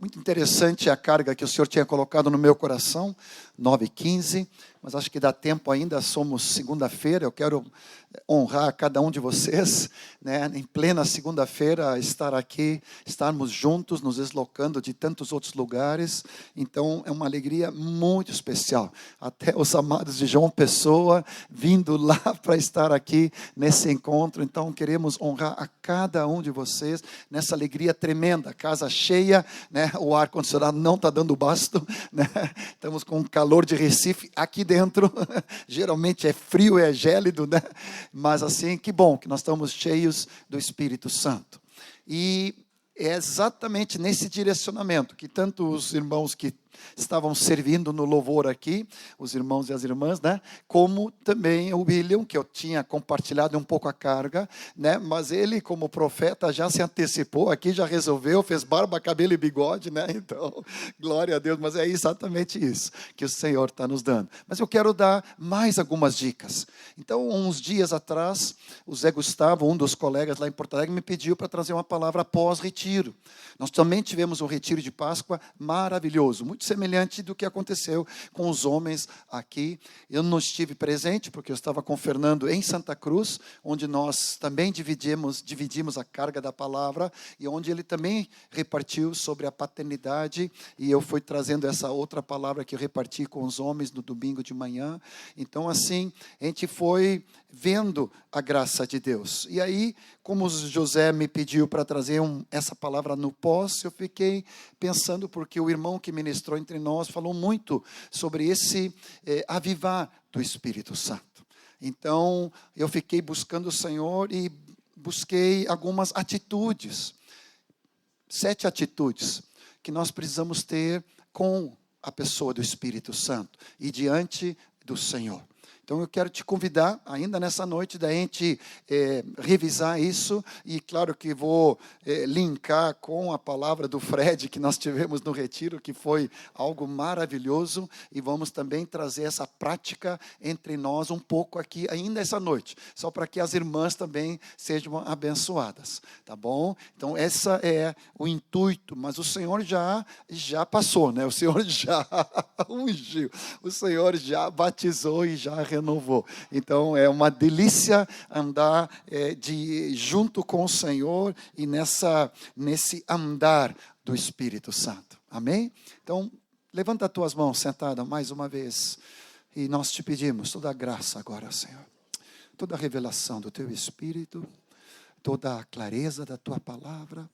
Muito interessante a carga que o Senhor tinha colocado no meu coração, 9h15, mas acho que dá tempo ainda, somos segunda-feira, eu quero honrar cada um de vocês, né, em plena segunda-feira, estar aqui, estarmos juntos, nos deslocando de tantos outros lugares, então é uma alegria muito especial, até os amados de João Pessoa, vindo lá para estar aqui nesse encontro, então queremos honrar a cada um de vocês, nessa alegria tremenda, casa cheia, né, o ar-condicionado não está dando basto, né, estamos com calor de Recife aqui dentro, geralmente é frio, é gélido, né, mas assim, que bom que nós estamos cheios do Espírito Santo. E é exatamente nesse direcionamento que tanto os irmãos que estavam servindo no louvor aqui, os irmãos e as irmãs, né? Como também o William, que eu tinha compartilhado um pouco a carga, né? Mas ele, como profeta, já se antecipou aqui, já resolveu, fez barba, cabelo e bigode, né? Então, glória a Deus, mas é exatamente isso que o Senhor está nos dando. Mas eu quero dar mais algumas dicas. Então, uns dias atrás, o Zé Gustavo, um dos colegas lá em Porto Alegre, me pediu para trazer uma palavra pós-retiro. Nós também tivemos um retiro de Páscoa maravilhoso, muito semelhante do que aconteceu com os homens aqui. Eu não estive presente, porque eu estava com o Fernando em Santa Cruz, onde nós também dividimos a carga da palavra, e onde ele também repartiu sobre a paternidade, e eu fui trazendo essa outra palavra que eu reparti com os homens no domingo de manhã. Então, assim, a gente foi vendo a graça de Deus. E aí, como o José me pediu para trazer essa palavra no pós, eu fiquei pensando, porque o irmão que ministrou entre nós falou muito sobre esse avivar do Espírito Santo. Então, eu fiquei buscando o Senhor e busquei algumas atitudes, 7 atitudes que nós precisamos ter com a pessoa do Espírito Santo e diante do Senhor. Então, eu quero te convidar, ainda nessa noite, da gente revisar isso. E, claro, que vou linkar com a palavra do Fred, que nós tivemos no retiro, que foi algo maravilhoso. E vamos também trazer essa prática entre nós um pouco aqui, ainda essa noite. Só para que as irmãs também sejam abençoadas. Tá bom? Então, esse é o intuito. Mas o Senhor já passou, né? O Senhor já ungiu. O Senhor já batizou e já renovou. Então, é uma delícia andar junto com o Senhor e nesse andar do Espírito Santo. Amém? Então, levanta as tuas mãos, sentada mais uma vez. E nós te pedimos toda a graça agora, Senhor. Toda a revelação do teu Espírito, toda a clareza da tua palavra,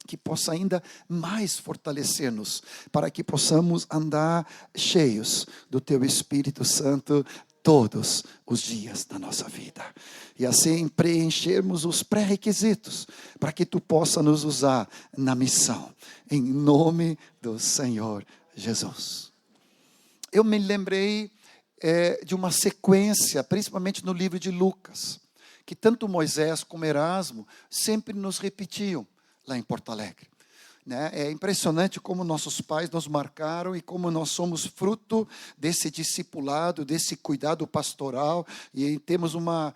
que possa ainda mais fortalecer-nos, para que possamos andar cheios do teu Espírito Santo todos os dias da nossa vida. E assim preenchermos os pré-requisitos, para que tu possa nos usar na missão, em nome do Senhor Jesus. Eu me lembrei de uma sequência, principalmente no livro de Lucas, que tanto Moisés como Erasmo sempre nos repetiam lá em Porto Alegre. Né? É impressionante como nossos pais nos marcaram e como nós somos fruto desse discipulado, desse cuidado pastoral, e temos uma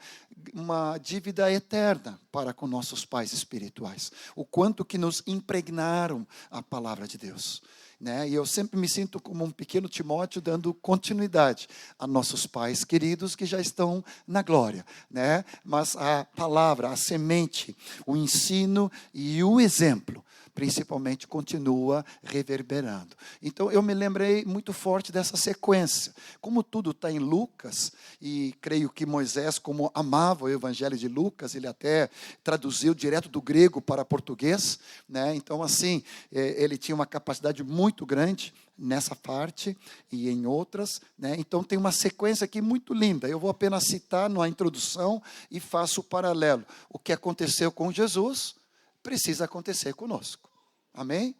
dívida eterna para com nossos pais espirituais. O quanto que nos impregnaram a palavra de Deus. Né? E eu sempre me sinto como um pequeno Timóteo dando continuidade a nossos pais queridos que já estão na glória, né? Mas a palavra, a semente, o ensino e o exemplo principalmente continua reverberando. Então eu me lembrei muito forte dessa sequência. Como tudo está em Lucas, e creio que Moisés, como amava o Evangelho de Lucas, ele até traduziu direto do grego para português, né? Então assim, ele tinha uma capacidade muito grande nessa parte e em outras, né? Então tem uma sequência aqui muito linda. Eu vou apenas citar na introdução e faço o paralelo. O que aconteceu com Jesus precisa acontecer conosco. Amém?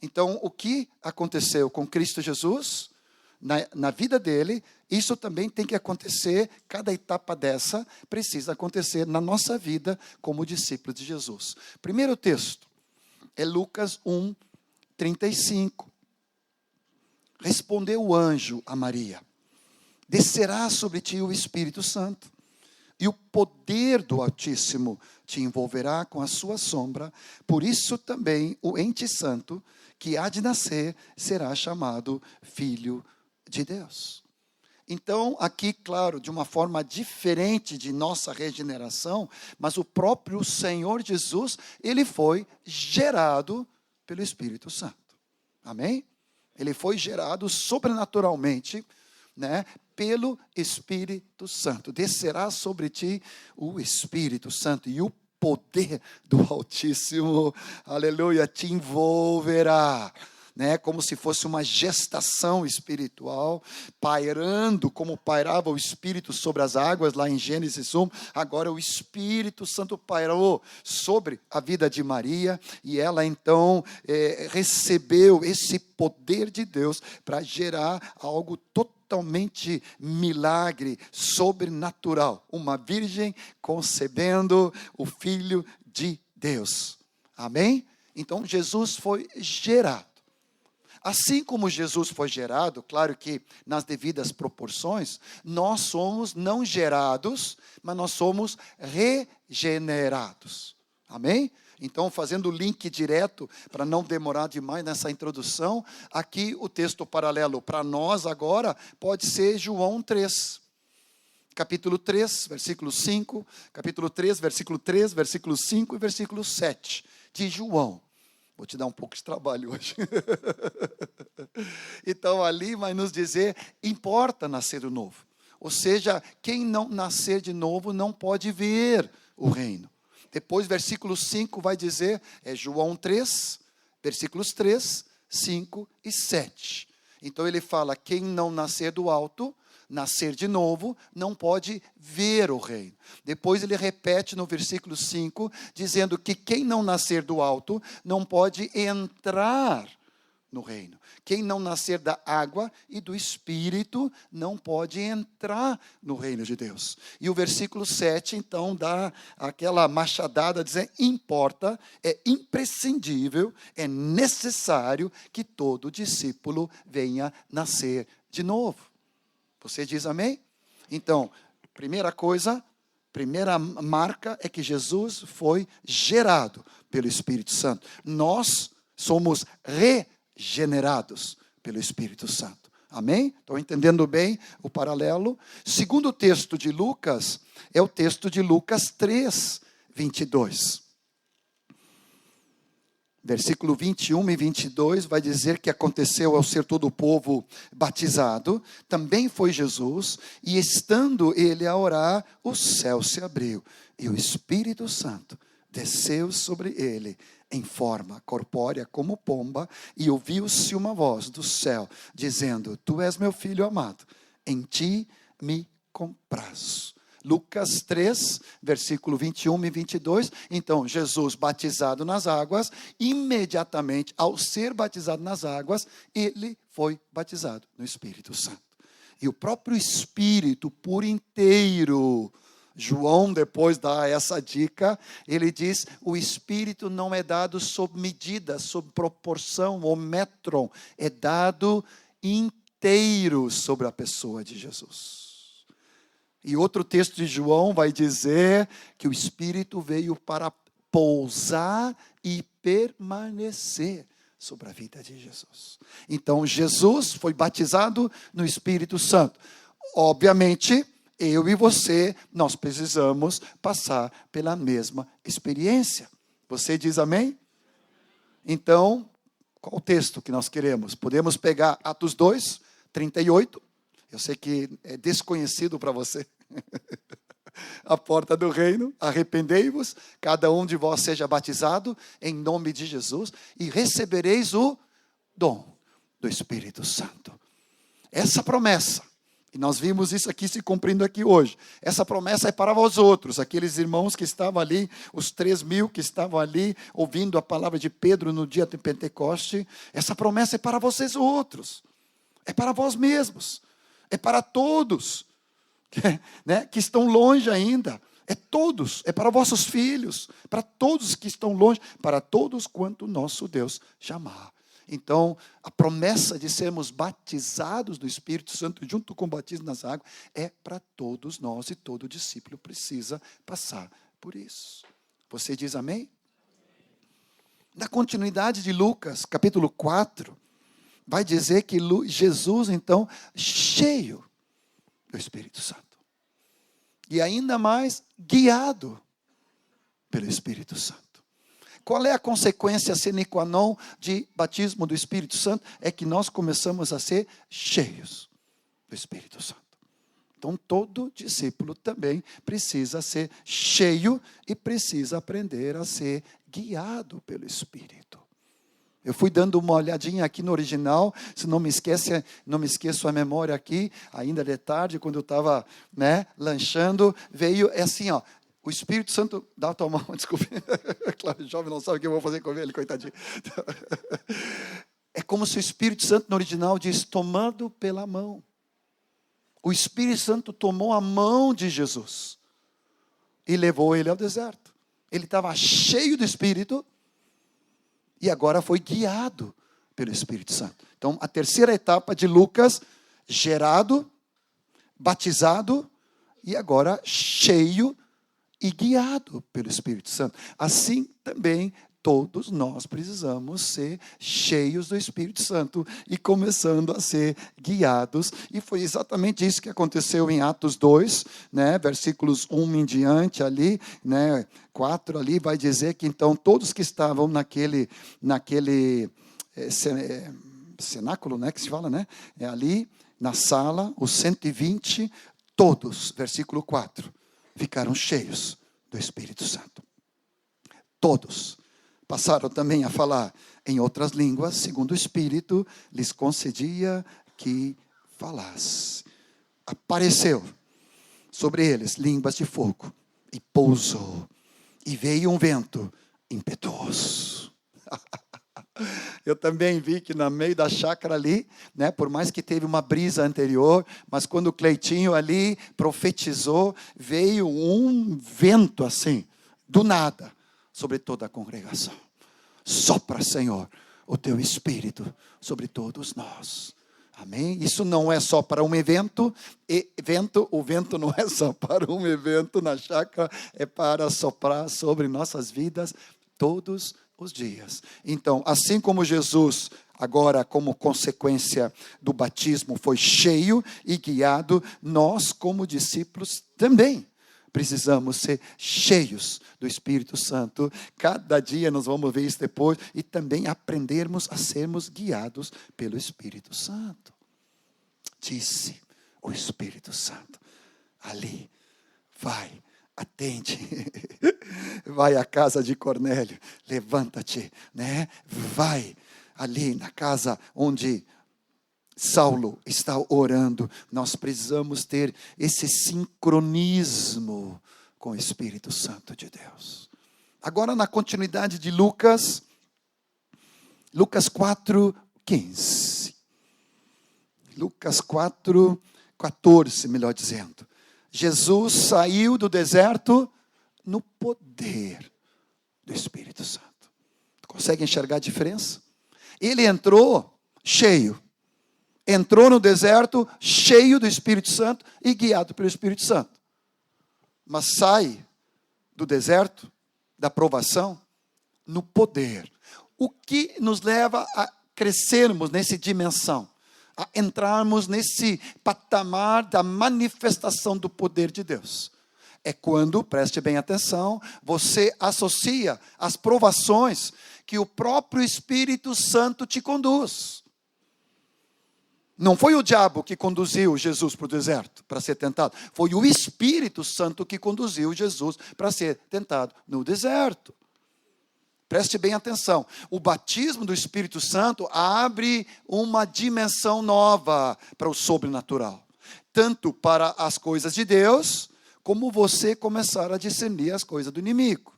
Então, o que aconteceu com Cristo Jesus, na vida dele, isso também tem que acontecer, cada etapa dessa precisa acontecer na nossa vida como discípulos de Jesus. Primeiro texto é Lucas 1:35. Respondeu o anjo a Maria: descerá sobre ti o Espírito Santo, e o poder do Altíssimo te envolverá com a sua sombra. Por isso também o ente santo que há de nascer será chamado Filho de Deus. Então, aqui, claro, de uma forma diferente de nossa regeneração, mas o próprio Senhor Jesus, ele foi gerado pelo Espírito Santo. Amém? Ele foi gerado sobrenaturalmente, né, pelo Espírito Santo. Descerá sobre ti o Espírito Santo e o poder do Altíssimo, aleluia, te envolverá, né, como se fosse uma gestação espiritual, pairando como pairava o Espírito sobre as águas, lá em Gênesis 1, agora o Espírito Santo pairou sobre a vida de Maria, e ela então recebeu esse poder de Deus para gerar algo totalmente milagre, sobrenatural, uma virgem concebendo o Filho de Deus, amém? Então Jesus foi gerado. Assim como Jesus foi gerado, claro que nas devidas proporções, nós somos não gerados, mas nós somos regenerados. Amém? Então, fazendo o link direto, para não demorar demais nessa introdução, aqui o texto paralelo para nós agora pode ser João 3. Capítulo 3, versículo 5, capítulo 3, versículo 3, versículo 5 e versículo 7 de João. Vou te dar um pouco de trabalho hoje. Então, ali vai nos dizer, importa nascer de novo. Ou seja, quem não nascer de novo não pode ver o reino. Depois, versículo 5 vai dizer, é João 3, versículos 3, 5 e 7. Então, ele fala, quem não nascer do alto, nascer de novo, não pode ver o reino. Depois ele repete no versículo 5, dizendo que quem não nascer do alto, não pode entrar no reino. Quem não nascer da água e do Espírito, não pode entrar no reino de Deus. E o versículo 7, então, dá aquela machadada, dizendo, importa, é imprescindível, é necessário que todo discípulo venha nascer de novo. Você diz amém? Então, primeira coisa, primeira marca é que Jesus foi gerado pelo Espírito Santo. Nós somos regenerados pelo Espírito Santo. Amém? Estão entendendo bem o paralelo? Segundo texto de Lucas, é o texto de Lucas 3, 22. Versículo 21 e 22 vai dizer que aconteceu ao ser todo o povo batizado, também foi Jesus, e estando ele a orar, o céu se abriu, e o Espírito Santo desceu sobre ele, em forma corpórea como pomba, e ouviu-se uma voz do céu, dizendo, tu és meu filho amado, em ti me comprazo. Lucas 3, versículo 21 e 22. Então, Jesus batizado nas águas, imediatamente, ao ser batizado nas águas, ele foi batizado no Espírito Santo. E o próprio Espírito por inteiro, João depois dá essa dica, ele diz, o Espírito não é dado sob medida, sob proporção, ou metron, é dado inteiro sobre a pessoa de Jesus. E outro texto de João vai dizer que o Espírito veio para pousar e permanecer sobre a vida de Jesus. Então, Jesus foi batizado no Espírito Santo. Obviamente, eu e você, nós precisamos passar pela mesma experiência. Você diz amém? Então, qual o texto que nós queremos? Podemos pegar Atos 2, 38. Eu sei que é desconhecido para você. A porta do reino, arrependei-vos, cada um de vós seja batizado em nome de Jesus e recebereis o dom do Espírito Santo. Essa promessa, e nós vimos isso aqui se cumprindo aqui hoje, essa promessa é para vós outros, aqueles irmãos que estavam ali, os 3.000 que estavam ali, ouvindo a palavra de Pedro no dia de Pentecoste, essa promessa é para vocês outros, é para vós mesmos, é para todos, né, que estão longe ainda, é todos, é para vossos filhos, para todos que estão longe, para todos quanto nosso Deus chamar. Então, a promessa de sermos batizados do Espírito Santo junto com o batismo nas águas é para todos nós e todo discípulo precisa passar por isso. Você diz amém? Na continuidade de Lucas, capítulo 4, vai dizer que Jesus, então, cheio do Espírito Santo. E ainda mais guiado pelo Espírito Santo. Qual é a consequência sine qua non de batismo do Espírito Santo? É que nós começamos a ser cheios do Espírito Santo. Então, todo discípulo também precisa ser cheio e precisa aprender a ser guiado pelo Espírito. Eu fui dando uma olhadinha aqui no original, se não me esqueço a memória aqui, ainda de tarde, quando eu estava lanchando, veio assim, ó. O Espírito Santo, dá a tua mão, desculpe. Claro, o jovem não sabe o que eu vou fazer com ele, coitadinho. É como se o Espírito Santo no original diz, tomando pela mão. O Espírito Santo tomou a mão de Jesus e levou ele ao deserto. Ele estava cheio do Espírito e agora foi guiado pelo Espírito Santo. Então, a terceira etapa de Lucas, gerado, batizado e agora cheio e guiado pelo Espírito Santo. Assim também todos nós precisamos ser cheios do Espírito Santo e começando a ser guiados. E foi exatamente isso que aconteceu em Atos 2, versículos 1 em diante ali, 4 ali, vai dizer que então todos que estavam naquele cenáculo, que se fala, ali na sala, os 120, todos, versículo 4, ficaram cheios do Espírito Santo. Todos passaram também a falar em outras línguas, segundo o Espírito lhes concedia que falasse. Apareceu sobre eles línguas de fogo e pousou. E veio um vento impetuoso. Eu também vi que no meio da chácara ali, por mais que teve uma brisa anterior, mas quando o Cleitinho ali profetizou, veio um vento assim, do nada, sobre toda a congregação. Sopra, Senhor, o teu Espírito sobre todos nós. Amém? Isso não é só para um evento. O vento não é só para um evento na chácara, é para soprar sobre nossas vidas todos os dias. Então, assim como Jesus, agora como consequência do batismo, foi cheio e guiado, nós como discípulos também precisamos ser cheios do Espírito Santo. Cada dia nós vamos ver isso depois. E também aprendermos a sermos guiados pelo Espírito Santo. Disse o Espírito Santo. Ali, vai, atende. Vai à casa de Cornélio. Levanta-te, Vai ali na casa onde Saulo está orando. Nós precisamos ter esse sincronismo com o Espírito Santo de Deus. Agora, na continuidade de Lucas 4:15. Lucas 4:14, melhor dizendo. Jesus saiu do deserto no poder do Espírito Santo. Consegue enxergar a diferença? Ele entrou cheio. Entrou no deserto cheio do Espírito Santo e guiado pelo Espírito Santo. Mas sai do deserto, da provação, no poder. O que nos leva a crescermos nessa dimensão, a entrarmos nesse patamar da manifestação do poder de Deus. É quando, preste bem atenção, você associa as provações que o próprio Espírito Santo te conduz. Não foi o diabo que conduziu Jesus para o deserto para ser tentado. Foi o Espírito Santo que conduziu Jesus para ser tentado no deserto. Preste bem atenção. O batismo do Espírito Santo abre uma dimensão nova para o sobrenatural. Tanto para as coisas de Deus, como você começar a discernir as coisas do inimigo.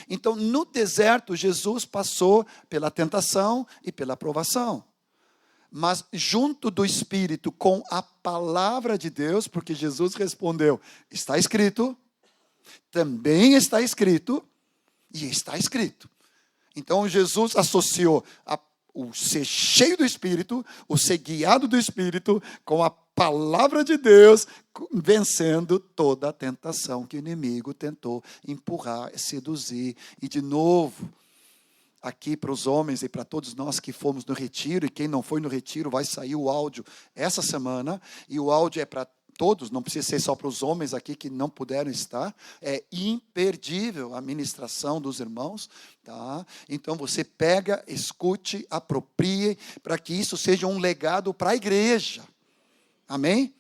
Então, no deserto, Jesus passou pela tentação e pela provação. Mas junto do Espírito com a palavra de Deus, porque Jesus respondeu, está escrito, também está escrito, e está escrito. Então Jesus associou o ser cheio do Espírito, o ser guiado do Espírito, com a palavra de Deus, vencendo toda a tentação que o inimigo tentou empurrar, seduzir. E de novo, aqui para os homens e para todos nós que fomos no retiro, e quem não foi no retiro, vai sair o áudio essa semana, e o áudio é para todos, não precisa ser só para os homens aqui que não puderam estar. É imperdível a ministração dos irmãos, tá? Então você pega, escute, aproprie, para que isso seja um legado para a igreja. Amém?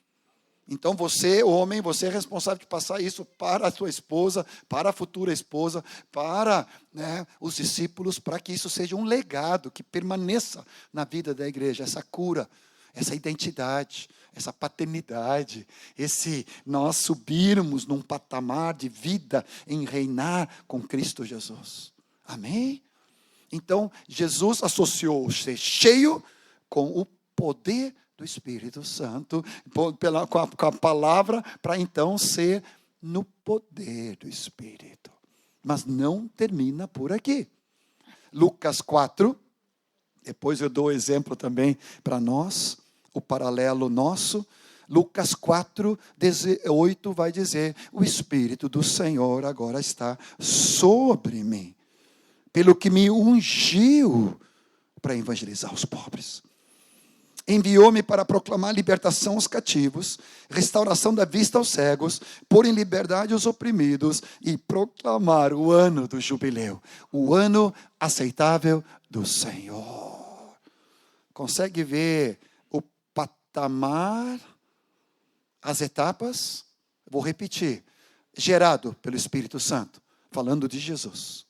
Então você, homem, você é responsável de passar isso para a sua esposa, para a futura esposa, para, né, os discípulos, para que isso seja um legado que permaneça na vida da igreja, essa cura, essa identidade, essa paternidade, esse nós subirmos num patamar de vida em reinar com Cristo Jesus. Amém? Então, Jesus associou ser cheio com o poder do Espírito Santo, com a palavra, para então ser no poder do Espírito. Mas não termina por aqui. Lucas 4, depois eu dou exemplo também para nós, o paralelo nosso. Lucas 4, 18 vai dizer: o Espírito do Senhor agora está sobre mim, pelo que me ungiu para evangelizar os pobres. Enviou-me para proclamar libertação aos cativos, restauração da vista aos cegos, pôr em liberdade os oprimidos e proclamar o ano do jubileu, o ano aceitável do Senhor. Consegue ver o patamar, as etapas? Vou repetir: gerado pelo Espírito Santo, falando de Jesus,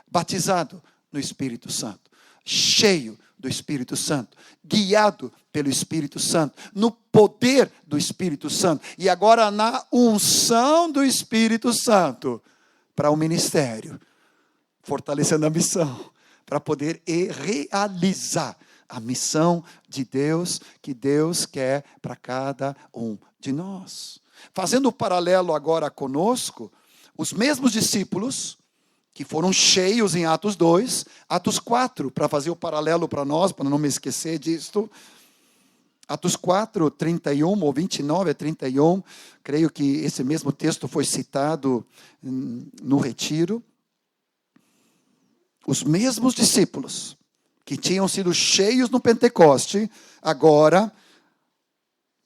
batizado no Espírito Santo, cheio do Espírito Santo, guiado pelo Espírito Santo, no poder do Espírito Santo, e agora na unção do Espírito Santo para o ministério, fortalecendo a missão, para poder realizar a missão de Deus, que Deus quer para cada um de nós. Fazendo o paralelo agora conosco, os mesmos discípulos que foram cheios em Atos 2, Atos 4, para fazer o paralelo para nós, para não me esquecer disto. Atos 4, 31 ou 29 a 31, creio que esse mesmo texto foi citado no retiro. Os mesmos discípulos que tinham sido cheios no Pentecoste, agora,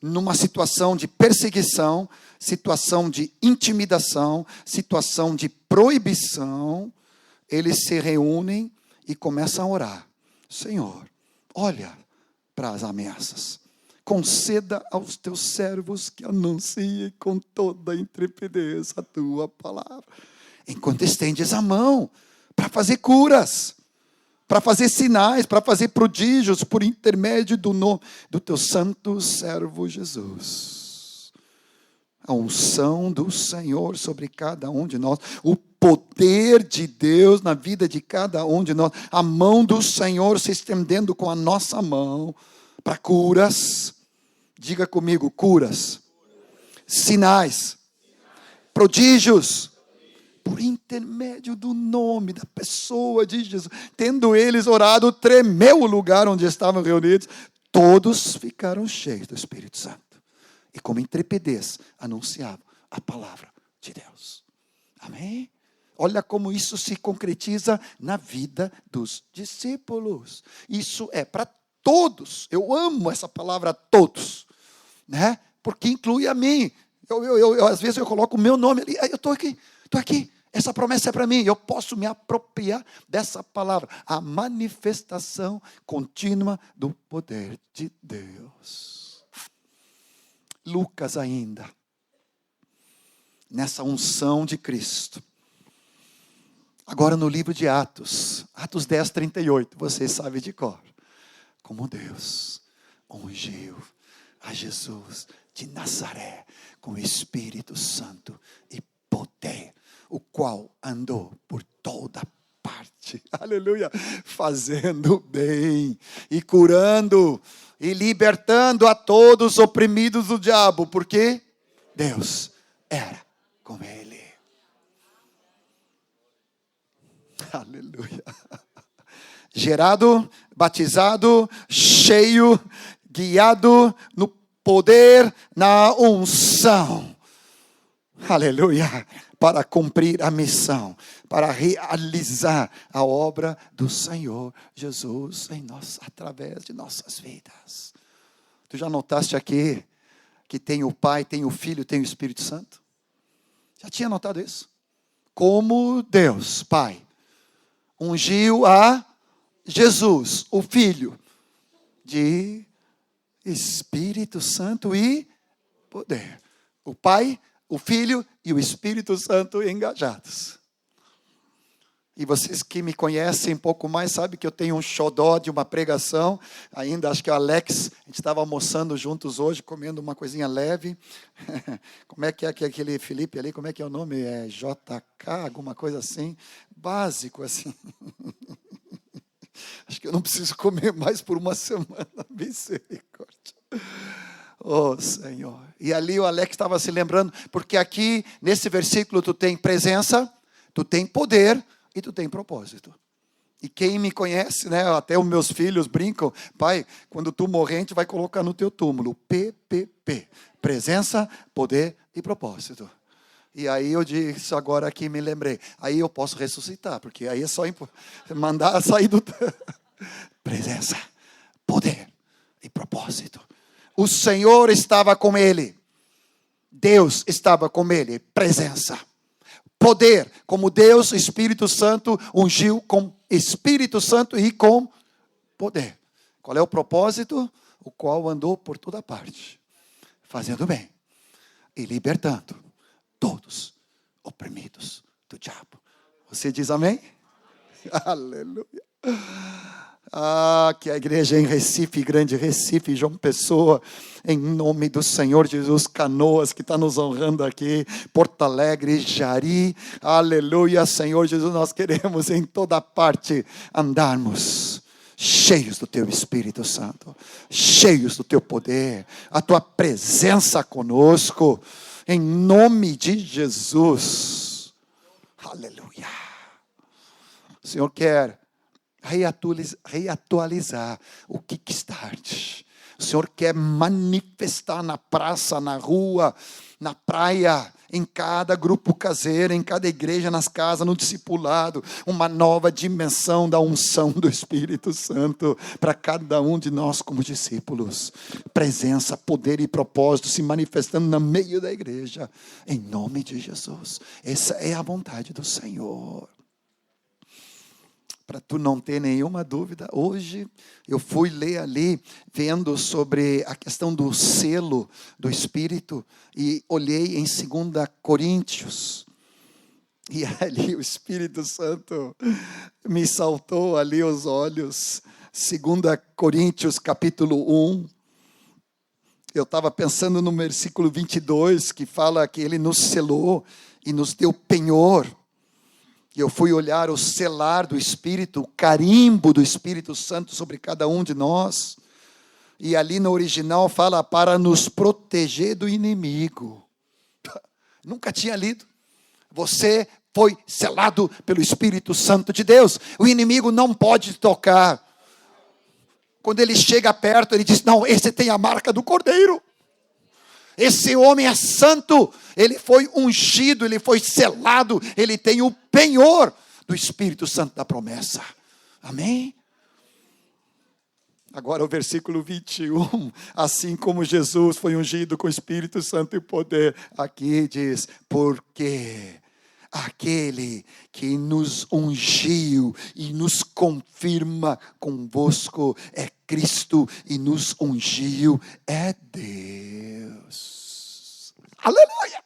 numa situação de perseguição, situação de intimidação, situação de proibição, eles se reúnem e começam a orar. Senhor, olha para as ameaças. Conceda aos teus servos que anunciem com toda a intrepidez a tua palavra. Enquanto estendes a mão para fazer curas, para fazer sinais, para fazer prodígios, por intermédio do nome do teu santo servo Jesus. A unção do Senhor sobre cada um de nós, o poder de Deus na vida de cada um de nós, a mão do Senhor se estendendo com a nossa mão para curas. Diga comigo: curas, sinais, prodígios, por intermédio do nome da pessoa de Jesus. Tendo eles orado, tremeu o lugar onde estavam reunidos. Todos ficaram cheios do Espírito Santo e com intrepidez anunciavam a palavra de Deus. Amém? Olha como isso se concretiza na vida dos discípulos. Isso é para todos. Eu amo essa palavra todos, né? Porque inclui a mim. Às vezes eu coloco o meu nome ali. Eu estou aqui. Essa promessa é para mim. Eu posso me apropriar dessa palavra. A manifestação contínua do poder de Deus. Lucas ainda, nessa unção de Cristo. Agora no livro de Atos, Atos 10, 38, você sabe de cor. Como Deus ungiu a Jesus de Nazaré com o Espírito Santo e poder, o qual andou por toda parte, aleluia, fazendo bem e curando e libertando a todos os oprimidos do diabo, porque Deus era com ele. Aleluia. gerado, batizado, cheio, guiado no poder, na unção. Aleluia. Para cumprir a missão, para realizar a obra do Senhor Jesus em nós, através de nossas vidas. Tu já notaste aqui que tem o Pai, tem o Filho, tem o Espírito Santo? Já tinha notado isso? Como Deus, Pai, ungiu a Jesus, o Filho, de Espírito Santo e poder. O Pai, o Filho e o Espírito Santo engajados. E vocês que me conhecem um pouco mais, sabem que eu tenho um xodó de uma pregação. Ainda acho que o Alex, a gente estava almoçando juntos hoje, comendo uma coisinha leve. Como é que aquele Felipe ali, como é que é o nome? É JK, alguma coisa assim. Básico assim. Acho que eu não preciso comer mais por uma semana. Misericórdia. Oh, Senhor. E ali o Alex estava se lembrando, porque aqui, nesse versículo, tu tem presença, tu tem poder e tu tem propósito. E quem me conhece, né, até os meus filhos brincam, pai, quando tu morrer, a gente vai colocar no teu túmulo, PPP, presença, poder e propósito. E aí eu disse, agora aqui me lembrei, aí eu posso ressuscitar, porque aí é só mandar sair do... Presença, poder e propósito. O Senhor estava com ele. Deus estava com ele. Presença. Poder. Como Deus, Espírito Santo, ungiu com Espírito Santo e com poder. Qual é o propósito? O qual andou por toda parte, fazendo bem e libertando todos oprimidos do diabo. Você diz amém? Aleluia. Que a igreja em Recife, Grande Recife, João Pessoa, em nome do Senhor Jesus, Canoas, que está nos honrando aqui, Porto Alegre, Jari, aleluia, Senhor Jesus, nós queremos em toda parte andarmos cheios do Teu Espírito Santo, cheios do Teu poder, a Tua presença conosco, em nome de Jesus, aleluia. O Senhor quer reatualizar o kickstart. O Senhor quer manifestar na praça, na rua, na praia, em cada grupo caseiro, em cada igreja, nas casas, no discipulado, uma nova dimensão da unção do Espírito Santo para cada um de nós como discípulos. Presença, poder e propósito se manifestando no meio da igreja, em nome de Jesus. Essa é a vontade do Senhor. Para tu não ter nenhuma dúvida, hoje eu fui ler ali, vendo sobre a questão do selo do Espírito, e olhei em 2 Coríntios, e ali o Espírito Santo me saltou ali aos olhos. 2 Coríntios capítulo 1, eu estava pensando no versículo 22, que fala que Ele nos selou e nos deu penhor. E eu fui olhar o selar do Espírito, o carimbo do Espírito Santo sobre cada um de nós. E ali no original fala para nos proteger do inimigo. Nunca tinha lido. Você foi selado pelo Espírito Santo de Deus. O inimigo não pode tocar. Quando ele chega perto, ele diz, não, esse tem a marca do Cordeiro. Esse homem é santo, ele foi ungido, ele foi selado, ele tem o penhor do Espírito Santo da promessa. Amém? Agora o versículo 21, assim como Jesus foi ungido com o Espírito Santo e poder, aqui diz, porque aquele que nos ungiu e nos confirma convosco é Cristo, e nos ungiu é Deus. Aleluia!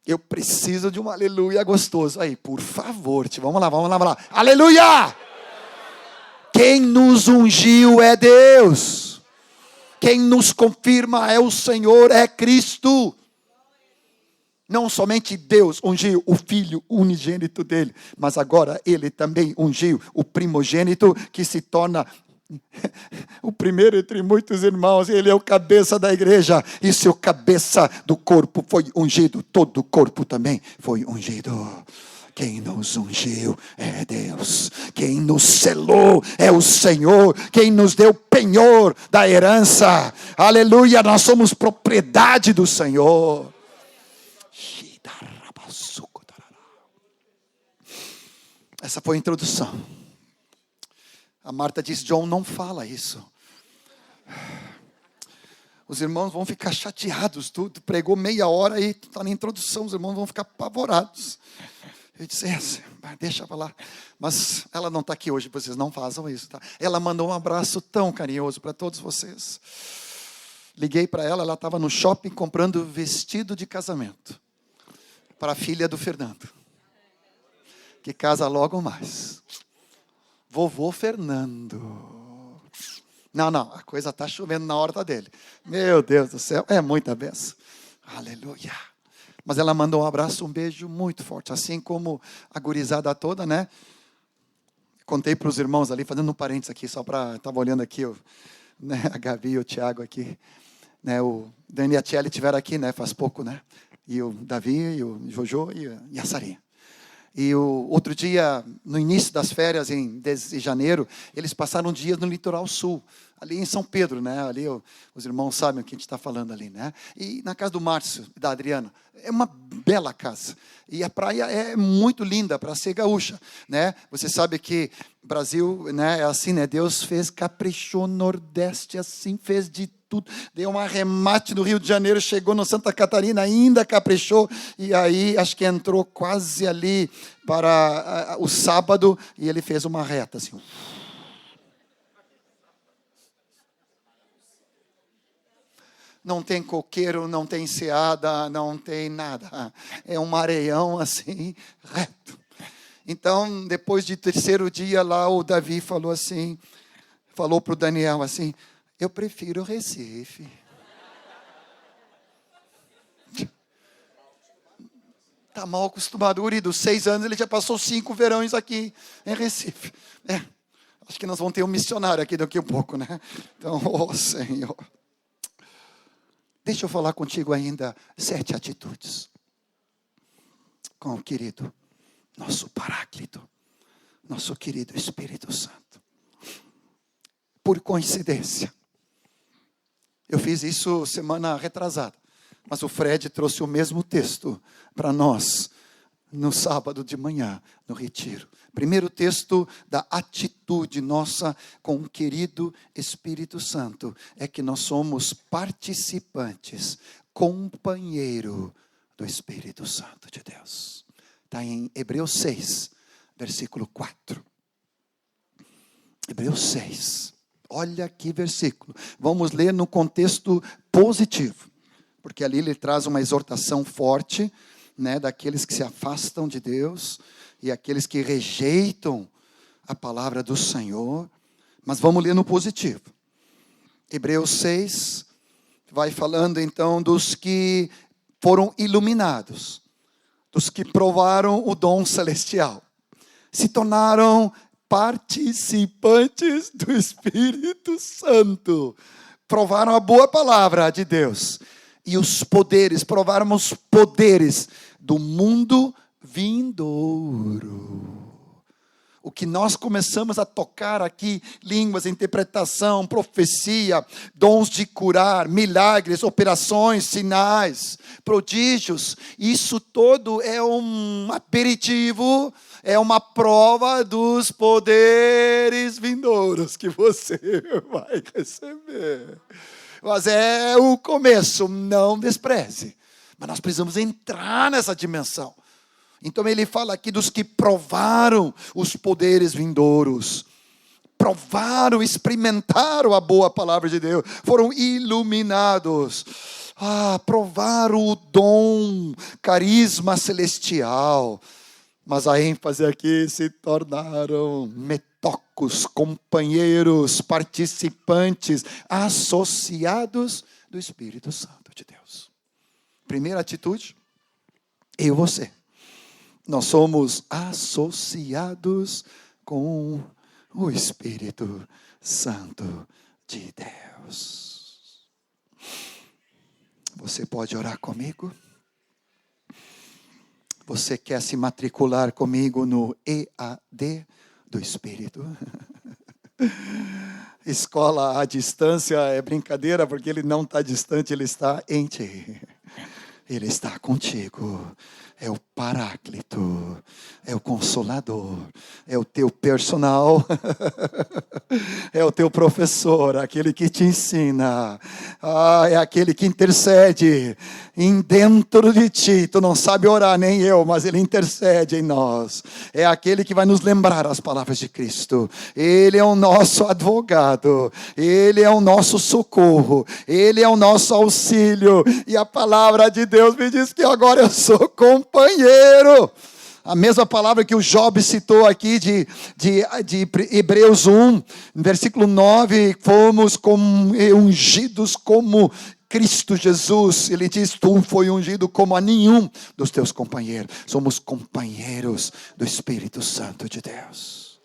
Eu preciso de um aleluia gostoso. Aí, por favor, vamos lá. Aleluia! Quem nos ungiu é Deus. Quem nos confirma é o Senhor, é Cristo. Não somente Deus ungiu o Filho unigênito dele, mas agora Ele também ungiu o primogênito, que se torna o primeiro entre muitos irmãos. Ele é o cabeça da igreja, e se o cabeça do corpo foi ungido, todo o corpo também foi ungido. Quem nos ungiu é Deus. Quem nos selou é o Senhor. Quem nos deu penhor da herança. Aleluia, nós somos propriedade do Senhor. Essa foi a introdução. A Marta diz, John, não fala isso. Os irmãos vão ficar chateados. Tu pregou meia hora e tu está na introdução. Os irmãos vão ficar apavorados. Eu disse, deixa pra lá. Mas ela não está aqui hoje, vocês não façam isso, tá? Ela mandou um abraço tão carinhoso para todos vocês. Liguei para ela, ela estava no shopping comprando vestido de casamento. Para a filha do Fernando. Que casa logo mais. Vovô Fernando. Não, a coisa está chovendo na horta dele. Meu Deus do céu, é muita bênção. Aleluia. Mas ela mandou um abraço, um beijo muito forte. Assim como a gurizada toda, né? Contei para os irmãos ali, fazendo um parênteses aqui, só para... Estava olhando aqui, né, a Gabi e o Tiago aqui. Né, o Dani e a Tchelle estiveram aqui, né, faz pouco, né? E o Davi, e o Jojo e a Sarinha. E o outro dia, no início das férias, em janeiro, eles passaram dias no litoral sul, ali em São Pedro, né? Ali os irmãos sabem o que a gente está falando ali, né? E na casa do Márcio, da Adriana, é uma bela casa. E a praia é muito linda para ser gaúcha, né? Você sabe que Brasil, né, é assim, né? Deus fez, caprichou Nordeste assim, fez de tudo, deu um arremate no Rio de Janeiro, chegou no Santa Catarina, ainda caprichou, e aí acho que entrou quase ali para o sábado, e ele fez uma reta assim. Não tem coqueiro, não tem seada, não tem nada. É um areião assim, reto. Então, depois de terceiro dia lá, o Davi falou para o Daniel assim, eu prefiro Recife. Está mal acostumado. Uri, dos 6 anos, ele já passou 5 verões aqui em Recife. Acho que nós vamos ter um missionário aqui daqui a pouco, né? Então, Senhor. Deixa eu falar contigo ainda 7 atitudes. Com o querido, nosso Paráclito, nosso querido Espírito Santo. Por coincidência, eu fiz isso semana retrasada, mas o Fred trouxe o mesmo texto para nós, no sábado de manhã, no retiro. Primeiro texto da atitude nossa com o querido Espírito Santo é que nós somos participantes, companheiro do Espírito Santo de Deus. Está em Hebreus 6, versículo 4. Hebreus 6. Olha que versículo. Vamos ler no contexto positivo, porque ali ele traz uma exortação forte, né, daqueles que se afastam de Deus e aqueles que rejeitam a palavra do Senhor. Mas vamos ler no positivo. Hebreus 6 vai falando então dos que foram iluminados, dos que provaram o dom celestial, se tornaram participantes do Espírito Santo, provaram a boa palavra de Deus. E os poderes, provaram os poderes do mundo vindouro. O que nós começamos a tocar aqui, línguas, interpretação, profecia, dons de curar, milagres, operações, sinais, prodígios, isso todo é um aperitivo, é uma prova dos poderes vindouros que você vai receber. Mas é o começo, não despreze. Mas nós precisamos entrar nessa dimensão. Então ele fala aqui dos que provaram os poderes vindouros. Provaram, experimentaram a boa palavra de Deus. Foram iluminados. Provaram o dom, carisma celestial. Mas a ênfase aqui, se tornaram metocos, companheiros, participantes, associados do Espírito Santo de Deus. Primeira atitude, eu e você. Nós somos associados com o Espírito Santo de Deus. Você pode orar comigo? Você quer se matricular comigo no EAD do Espírito? Escola à distância é brincadeira, porque ele não está distante, ele está em ti. Ele está contigo. É o Paráclito, é o Consolador, é o teu personal, é o teu professor, aquele que te ensina, é aquele que intercede dentro de ti. Tu não sabe orar, nem eu, mas ele intercede em nós. É aquele que vai nos lembrar as palavras de Cristo. Ele é o nosso advogado, ele é o nosso socorro, ele é o nosso auxílio. E a palavra de Deus me diz que agora eu sou companheiro. A mesma palavra que o Job citou aqui de Hebreus 1, versículo 9, fomos ungidos como Cristo Jesus. Ele diz, tu foi ungido como a nenhum dos teus companheiros. Somos companheiros do Espírito Santo de Deus.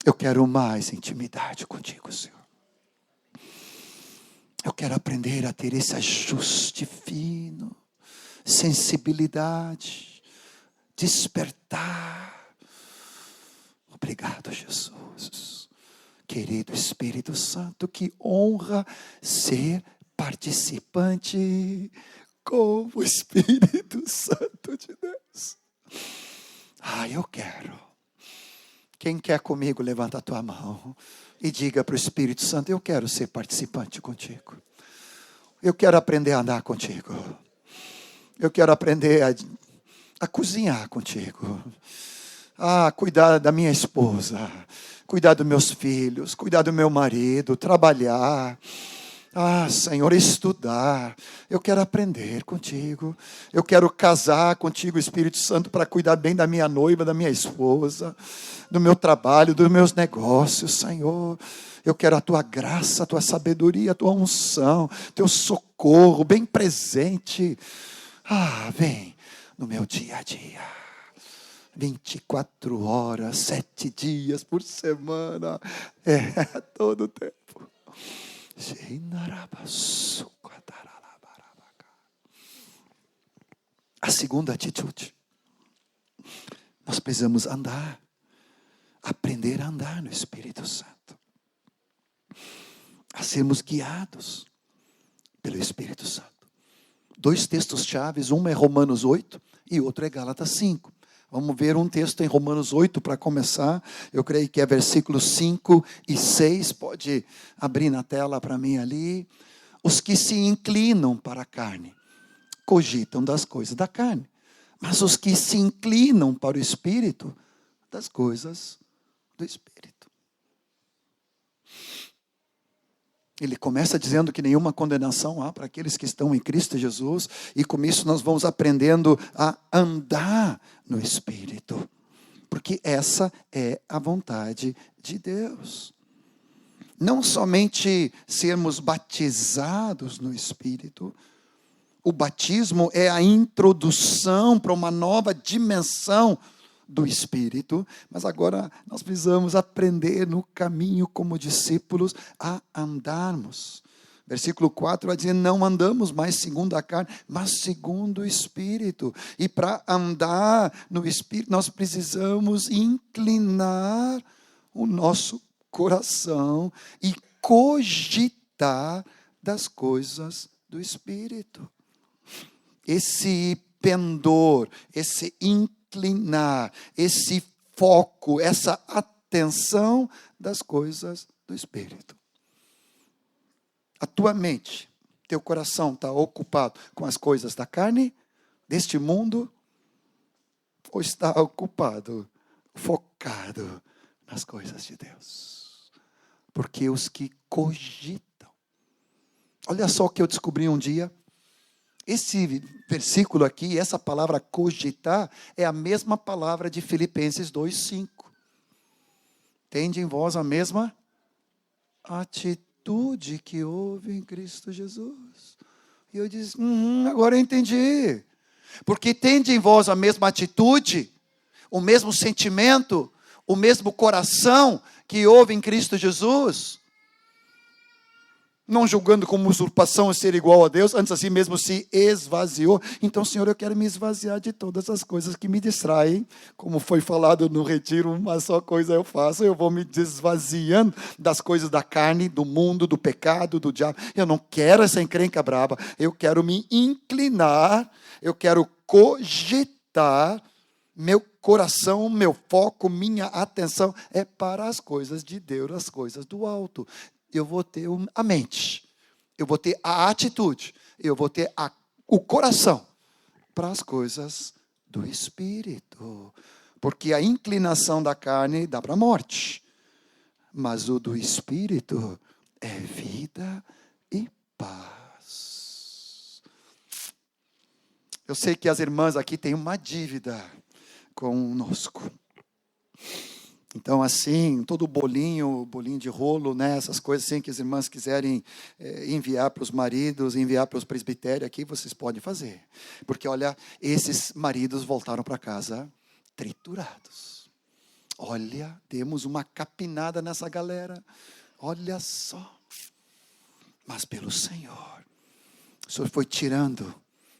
Eu quero mais intimidade contigo, Senhor. Eu quero aprender a ter esse ajuste fino, sensibilidade, despertar. Obrigado, Jesus. Querido Espírito Santo, que honra ser participante com o Espírito Santo de Deus. Eu quero. Quem quer comigo, levanta a tua mão e diga para o Espírito Santo, eu quero ser participante contigo. Eu quero aprender a andar contigo. Eu quero aprender a cozinhar contigo. Cuidar da minha esposa. Cuidar dos meus filhos. Cuidar do meu marido. Trabalhar. Senhor, estudar. Eu quero aprender contigo. Eu quero casar contigo, Espírito Santo, para cuidar bem da minha noiva, da minha esposa, do meu trabalho, dos meus negócios, Senhor. Eu quero a tua graça, a tua sabedoria, a tua unção, teu socorro bem presente. Vem no meu dia a dia. 24 horas, 7 dias por semana. Todo o tempo. A segunda atitude. Nós precisamos aprender a andar no Espírito Santo. A sermos guiados pelo Espírito Santo. 2 textos chaves, um é Romanos 8 e outro é Gálatas 5. Vamos ver um texto em Romanos 8 para começar. Eu creio que é versículos 5 e 6. Pode abrir na tela para mim ali. Os que se inclinam para a carne, cogitam das coisas da carne. Mas os que se inclinam para o Espírito, das coisas do Espírito. Ele começa dizendo que nenhuma condenação há para aqueles que estão em Cristo Jesus. E com isso nós vamos aprendendo a andar no Espírito. Porque essa é a vontade de Deus. Não somente sermos batizados no Espírito. O batismo é a introdução para uma nova dimensão do Espírito, mas agora nós precisamos aprender no caminho como discípulos a andarmos. Versículo 4 vai dizer, não andamos mais segundo a carne, mas segundo o Espírito. E para andar no Espírito, nós precisamos inclinar o nosso coração e cogitar das coisas do Espírito. Esse pendor, esse inclinar, esse foco, essa atenção das coisas do Espírito. A tua mente, teu coração está ocupado com as coisas da carne, deste mundo, ou está ocupado, focado nas coisas de Deus? Porque os que cogitam. Olha só o que eu descobri um dia. Esse versículo aqui, essa palavra cogitar, é a mesma palavra de Filipenses 2:5. Tende em vós a mesma atitude que houve em Cristo Jesus. E eu disse, agora eu entendi. Porque tende em vós a mesma atitude, o mesmo sentimento, o mesmo coração que houve em Cristo Jesus. não julgando como usurpação ser igual a Deus, antes assim mesmo se esvaziou. Então, Senhor, eu quero me esvaziar de todas as coisas que me distraem, como foi falado no retiro, uma só coisa eu faço, eu vou me desvaziando das coisas da carne, do mundo, do pecado, do diabo. Eu não quero essa encrenca braba, eu quero me inclinar, eu quero cogitar, meu coração, meu foco, minha atenção é para as coisas de Deus, as coisas do alto. Eu vou ter a mente, eu vou ter a atitude, eu vou ter o coração para as coisas do Espírito. Porque a inclinação da carne dá para a morte, mas o do Espírito é vida e paz. Eu sei que as irmãs aqui têm uma dívida conosco. Então, assim, todo o bolinho de rolo, né, essas coisas assim que as irmãs quiserem enviar para os maridos, enviar para os presbitérios aqui, vocês podem fazer. Porque, olha, esses maridos voltaram para casa triturados. Olha, temos uma capinada nessa galera. Olha só. Mas pelo Senhor, o Senhor foi tirando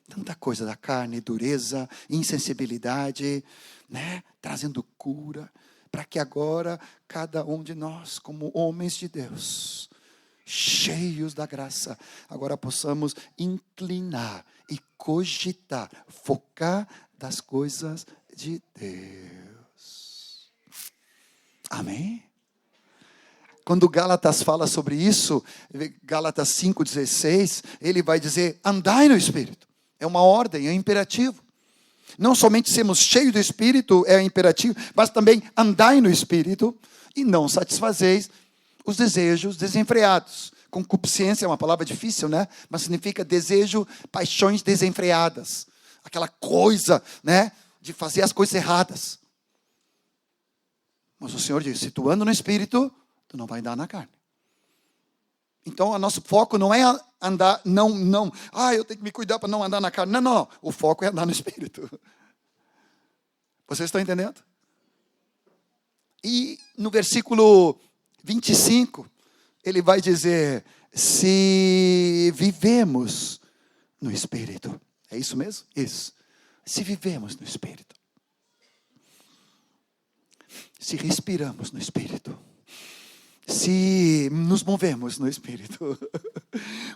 tanta coisa da carne, dureza, insensibilidade, né, trazendo cura, para que agora, cada um de nós, como homens de Deus, cheios da graça, agora possamos inclinar e cogitar, focar das coisas de Deus. Amém? Quando Gálatas fala sobre isso, Gálatas 5,16, ele vai dizer, andai no Espírito. É uma ordem, é um imperativo. Não somente sermos cheios do Espírito é imperativo, mas também andai no Espírito e não satisfazeis os desejos desenfreados. Concupiscência é uma palavra difícil, né? Mas significa desejo, paixões desenfreadas. Aquela coisa, né? De fazer as coisas erradas. Mas o Senhor diz, se tu anda no Espírito, tu não vai andar na carne. Então, o nosso foco não é andar, eu tenho que me cuidar para não andar na carne. Não. O foco é andar no Espírito. Vocês estão entendendo? E no versículo 25, ele vai dizer, se vivemos no Espírito. É isso mesmo? Isso. Se vivemos no Espírito. Se respiramos no Espírito. Se nos movemos no Espírito,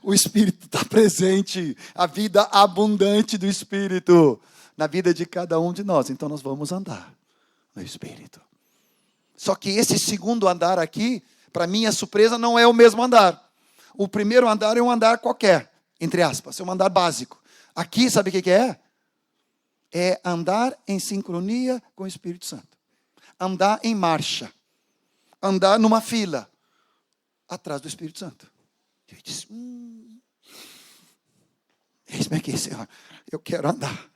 o Espírito está presente, a vida abundante do Espírito na vida de cada um de nós. Então nós vamos andar no Espírito. Só que esse segundo andar aqui, para minha surpresa, não é o mesmo andar. O primeiro andar é um andar qualquer, entre aspas, é um andar básico. Aqui, sabe o que é? É andar em sincronia com o Espírito Santo. Andar em marcha. Andar numa fila, atrás do Espírito Santo. E eu disse, eis-me aqui, Senhor, eu quero andar,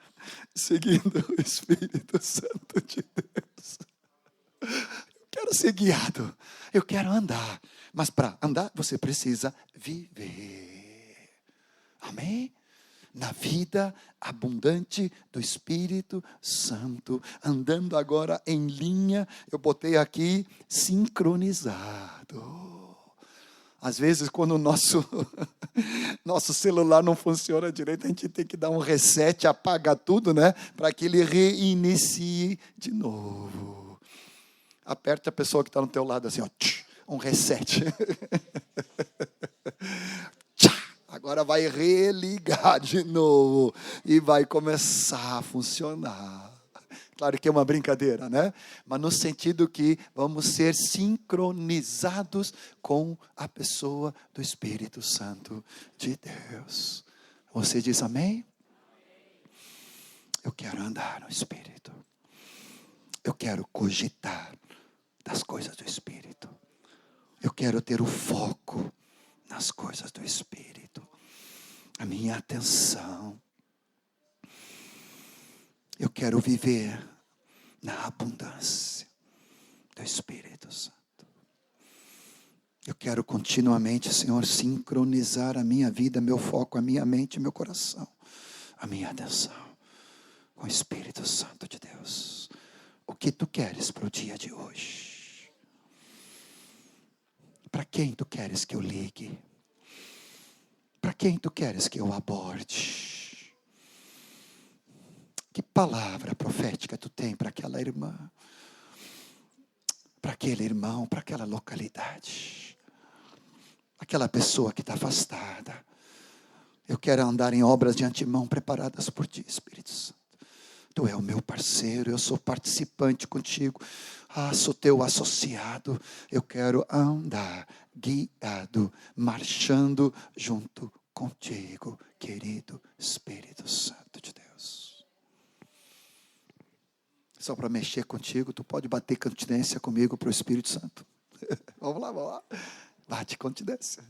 seguindo o Espírito Santo de Deus. Eu quero ser guiado, eu quero andar. Mas para andar, você precisa viver. Amém? Na vida abundante do Espírito Santo, andando agora em linha, eu botei aqui, sincronizado. Às vezes, quando o nosso celular não funciona direito, a gente tem que dar um reset, apagar tudo, né? Para que ele reinicie de novo. Aperta a pessoa que está no teu lado assim, ó, um reset. Agora vai religar de novo e vai começar a funcionar. Claro que é uma brincadeira, né? Mas no sentido que vamos ser sincronizados com a pessoa do Espírito Santo de Deus. Você diz amém? Eu quero andar no Espírito. Eu quero cogitar das coisas do Espírito. Eu quero ter o foco nas coisas do Espírito. A minha atenção. Eu quero viver na abundância do Espírito Santo. Eu quero continuamente, Senhor, sincronizar a minha vida, meu foco, a minha mente, meu coração, a minha atenção com o Espírito Santo de Deus. O que tu queres para o dia de hoje? Para quem tu queres que eu ligue? quem tu queres que eu aborde? Que palavra profética tu tem para aquela irmã? Para aquele irmão, para aquela localidade? Aquela pessoa que está afastada. Eu quero andar em obras de antemão preparadas por ti, Espírito Santo. Tu é o meu parceiro, eu sou participante contigo. Sou teu associado. Eu quero andar guiado, marchando junto contigo, querido Espírito Santo de Deus. Só para mexer contigo, tu pode bater continência comigo para o Espírito Santo. Vamos lá. Bate continência.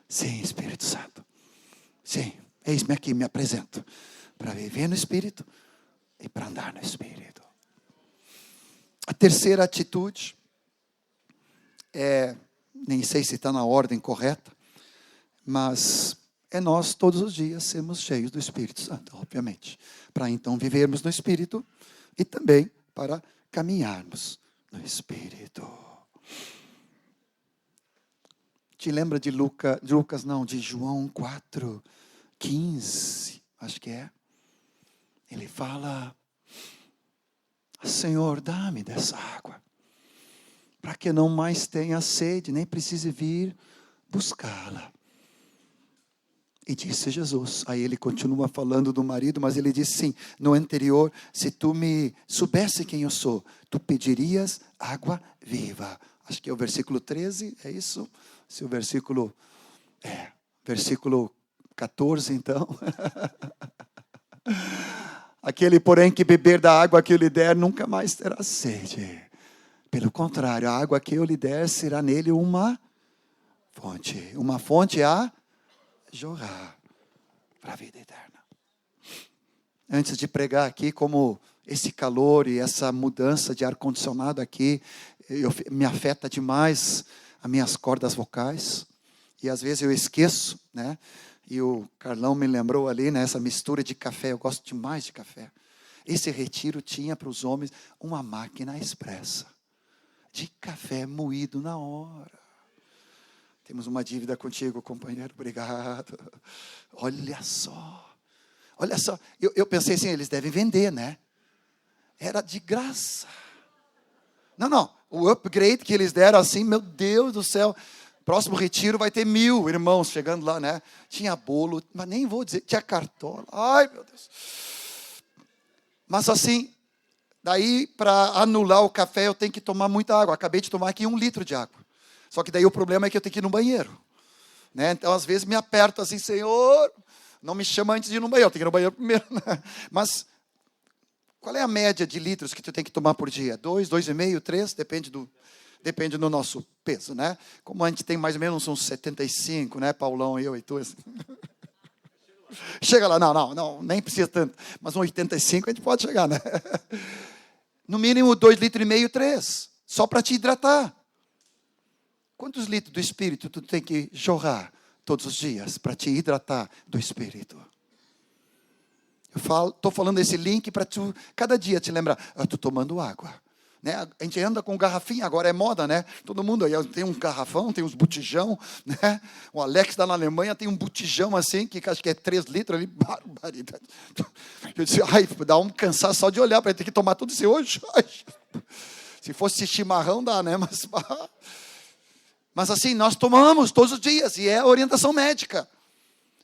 Sim, Espírito Santo. Sim, eis-me aqui, me apresento. Para viver no Espírito e para andar no Espírito. A terceira atitude nem sei se está na ordem correta, mas é nós todos os dias sermos cheios do Espírito Santo, obviamente. Para então vivermos no Espírito e também para caminharmos no Espírito. Te lembra de de João 4:15, acho que é. Ele fala: Senhor, dá-me dessa água, para que não mais tenha sede, nem precise vir buscá-la. E disse Jesus, aí ele continua falando do marido, mas ele diz sim, no anterior: se tu me soubesse quem eu sou, tu pedirias água viva. Acho que é o versículo 13, é isso? Se o versículo 14, então. Aquele, porém, que beber da água que eu lhe der, nunca mais terá sede. Pelo contrário, a água que eu lhe der será nele uma fonte a jorrar para a vida eterna. Antes de pregar aqui, como esse calor e essa mudança de ar-condicionado aqui, me afeta demais as minhas cordas vocais. E às vezes eu esqueço, né? E o Carlão me lembrou ali, né, essa mistura de café. Eu gosto demais de café. Esse retiro tinha para os homens uma máquina expressa de café moído na hora. Temos uma dívida contigo, companheiro. Obrigado. Olha só. Eu pensei assim, eles devem vender, né? Era de graça. Não. O upgrade que eles deram assim, meu Deus do céu. Próximo retiro vai ter 1000 irmãos chegando lá, né? Tinha bolo, mas nem vou dizer, tinha cartola. Ai, meu Deus. Mas assim, daí para anular o café eu tenho que tomar muita água. Acabei de tomar aqui 1 litro de água. Só que daí o problema é que eu tenho que ir no banheiro. Né? Então às vezes me aperto assim, Senhor, não me chama antes de ir no banheiro. Eu tenho que ir no banheiro primeiro. Né? Mas qual é a média de litros que tu tem que tomar por dia? 2, 2,5, 3, depende do nosso peso, né? Como a gente tem mais ou menos uns 75, né? Paulão, eu e tu. Assim. Chega lá, não, nem precisa tanto. Mas um 85 a gente pode chegar, né? No mínimo 2,5 litros, 3. Só para te hidratar. Quantos litros do Espírito tu tem que jorrar todos os dias para te hidratar do Espírito? Estou falando esse link para tu, cada dia te lembrar. Estou tomando água. Né? A gente anda com garrafinha, agora é moda, né? Todo mundo aí tem um garrafão, tem uns botijão, né? O Alex está na Alemanha, tem um botijão assim, que acho que é 3 litros ali, barbaridade. Eu disse, dá um cansaço só de olhar para ele ter que tomar tudo isso hoje. Se fosse chimarrão, dá, né? Mas assim, nós tomamos todos os dias, e é orientação médica.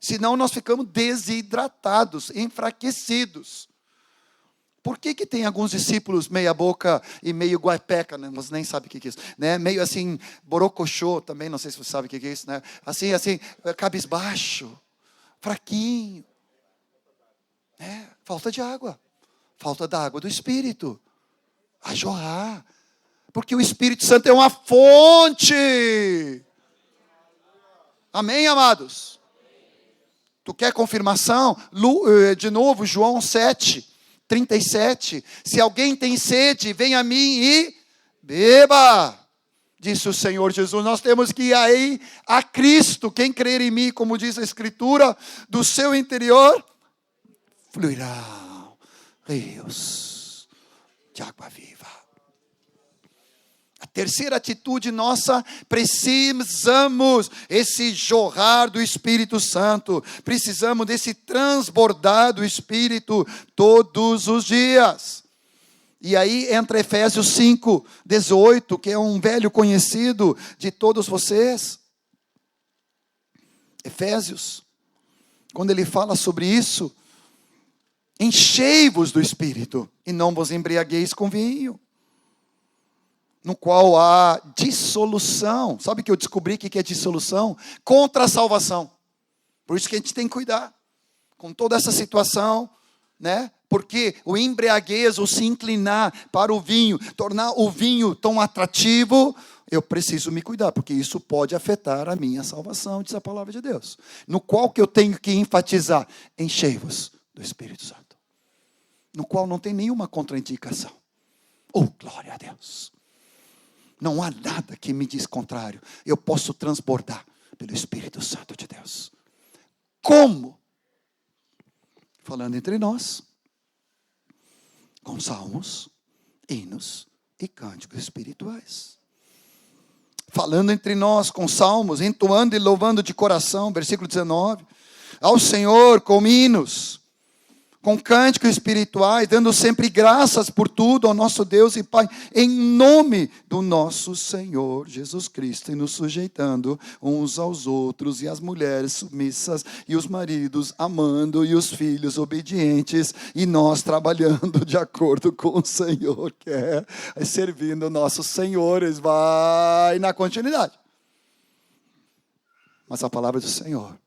Senão nós ficamos desidratados, enfraquecidos. Por que tem alguns discípulos meia boca e meio guaipeca, né? Você nem sabe o que é isso, né? Meio assim, borocochô também, não sei se você sabe o que é isso, né? Assim, cabisbaixo, fraquinho. Falta de água. Falta da água do Espírito. A jorrar. Porque o Espírito Santo é uma fonte. Amém, amados? Tu quer confirmação? De novo, João 7:37, se alguém tem sede, vem a mim e beba, disse o Senhor Jesus. Nós temos que ir aí a Cristo. Quem crer em mim, como diz a Escritura, do seu interior fluirão rios de água viva. A Terceira atitude nossa, precisamos esse jorrar do Espírito Santo. Precisamos desse transbordar do Espírito todos os dias. E aí entra Efésios 5:18, que é um velho conhecido de todos vocês. Efésios, quando ele fala sobre isso, enchei-vos do Espírito e não vos embriagueis com vinho, no qual há dissolução. Sabe que eu descobri que é dissolução? Contra a salvação. Por isso que a gente tem que cuidar com toda essa situação, né? Porque o embriaguez, ou se inclinar para o vinho, tornar o vinho tão atrativo, eu preciso me cuidar, porque isso pode afetar a minha salvação, diz a palavra de Deus. No qual que eu tenho que enfatizar? Enchei-vos do Espírito Santo. No qual não tem nenhuma contraindicação. Oh, glória a Deus. Não há nada que me diz contrário. Eu posso transbordar pelo Espírito Santo de Deus. Como? Falando entre nós, com salmos, hinos e cânticos espirituais. Falando entre nós com salmos, entoando e louvando de coração, versículo 19. Ao Senhor com hinos, com cânticos espirituais, dando sempre graças por tudo ao nosso Deus e Pai, em nome do nosso Senhor Jesus Cristo, e nos sujeitando uns aos outros, e as mulheres submissas, e os maridos amando, e os filhos obedientes, e nós trabalhando de acordo com o Senhor quer, servindo nossos senhores, vai na continuidade. Mas a palavra do Senhor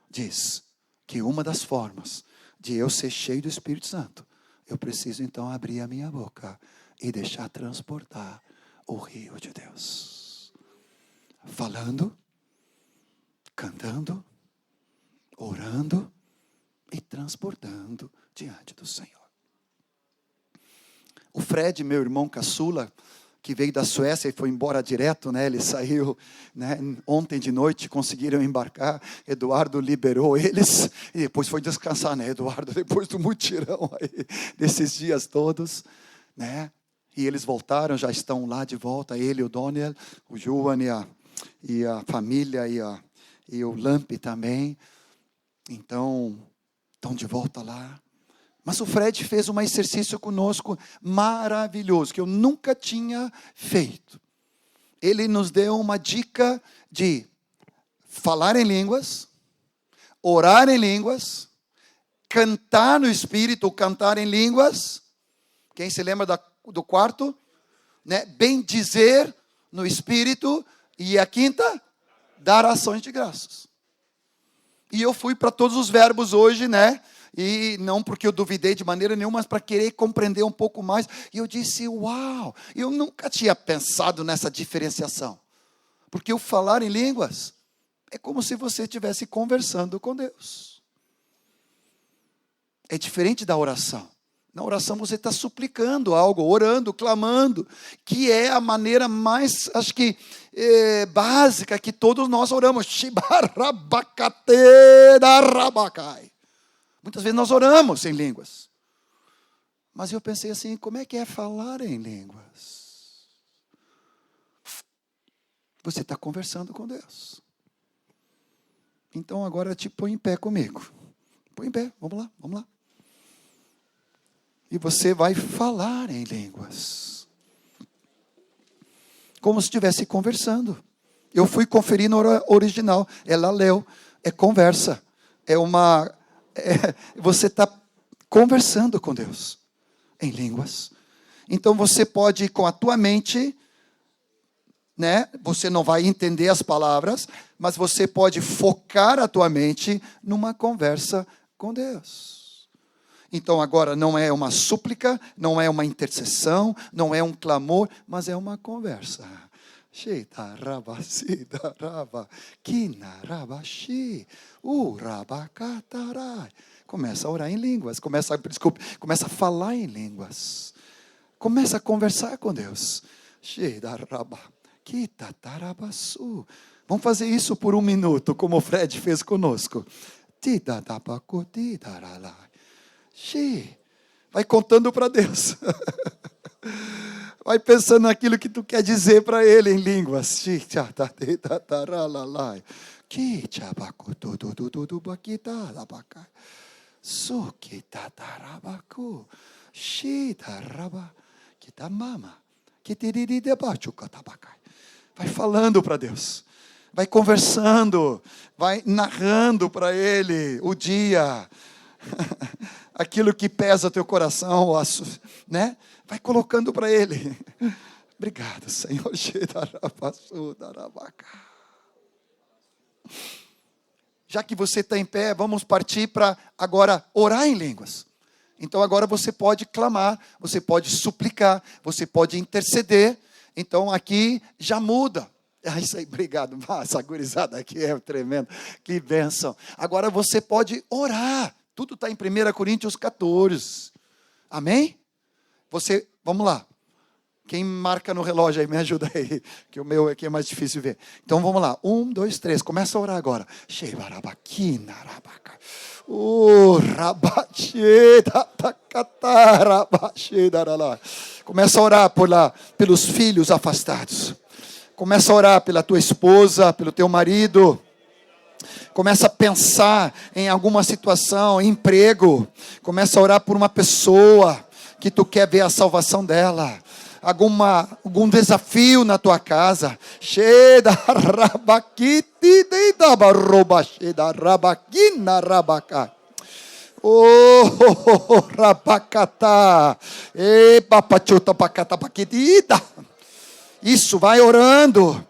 diz que uma das formas de eu ser cheio do Espírito Santo, eu preciso então abrir a minha boca e deixar transportar o rio de Deus. Falando, cantando, orando e transportando diante do Senhor. O Fred, meu irmão caçula, que veio da Suécia e foi embora direto, né? Ele saiu, né? Ontem de noite, conseguiram embarcar. Eduardo liberou eles e depois foi descansar, né? Eduardo, depois do mutirão aí, desses dias todos, né? E eles voltaram, já estão lá de volta, ele, o Daniel, o Johan e a família e o Lamp também. Então, estão de volta lá. Mas o Fred fez um exercício conosco maravilhoso, que eu nunca tinha feito. Ele nos deu uma dica de falar em línguas, orar em línguas, cantar no Espírito, cantar em línguas. Quem se lembra do quarto? Né? Bendizer no Espírito. E a quinta? Dar ações de graças. E eu fui para todos os verbos hoje, né? E não porque eu duvidei de maneira nenhuma, mas para querer compreender um pouco mais. E eu disse, uau, eu nunca tinha pensado nessa diferenciação. Porque o falar em línguas é como se você estivesse conversando com Deus. É diferente da oração. Na oração você está suplicando algo, orando, clamando, que é a maneira mais, acho que, básica que todos nós oramos. Muitas vezes nós oramos em línguas. Mas eu pensei assim, como é que é falar em línguas? Você está conversando com Deus. Então agora te põe em pé comigo. Põe em pé, vamos lá. E você vai falar em línguas. Como se estivesse conversando. Eu fui conferir no original. Ela leu. É conversa. Você está conversando com Deus em línguas. Então você pode, com a tua mente, né? Você não vai entender as palavras, mas você pode focar a tua mente numa conversa com Deus. Então agora não é uma súplica, não é uma intercessão, não é um clamor, mas é uma conversa. Começa a orar em línguas, começa a falar em línguas. Começa a conversar com Deus. Vamos fazer isso por 1 minuto, como o Fred fez conosco. Vai contando para Deus. Vai pensando naquilo que tu quer dizer para ele em línguas. Vai falando para Deus. Vai conversando. Vai narrando para ele o dia. Aquilo que pesa teu coração, né? Vai colocando para ele. Obrigado, Senhor. Já que você está em pé, vamos partir para agora orar em línguas. Então agora você pode clamar, você pode suplicar, você pode interceder. Então aqui já muda. Isso aí, obrigado. Essa gurizada aqui é tremendo. Que bênção. Agora você pode orar. Tudo está em 1 Coríntios 14. Amém? Vamos lá. Quem marca no relógio aí, me ajuda aí. Que o meu aqui é mais difícil de ver. Então vamos lá. 1, 2, 3. Começa a orar agora. Começa a orar pelos filhos afastados. Começa a orar pela tua esposa, pelo teu marido. Começa a pensar em alguma situação, emprego. Começa a orar por uma pessoa que tu quer ver a salvação dela. Algum desafio na tua casa. Isso, vai orando.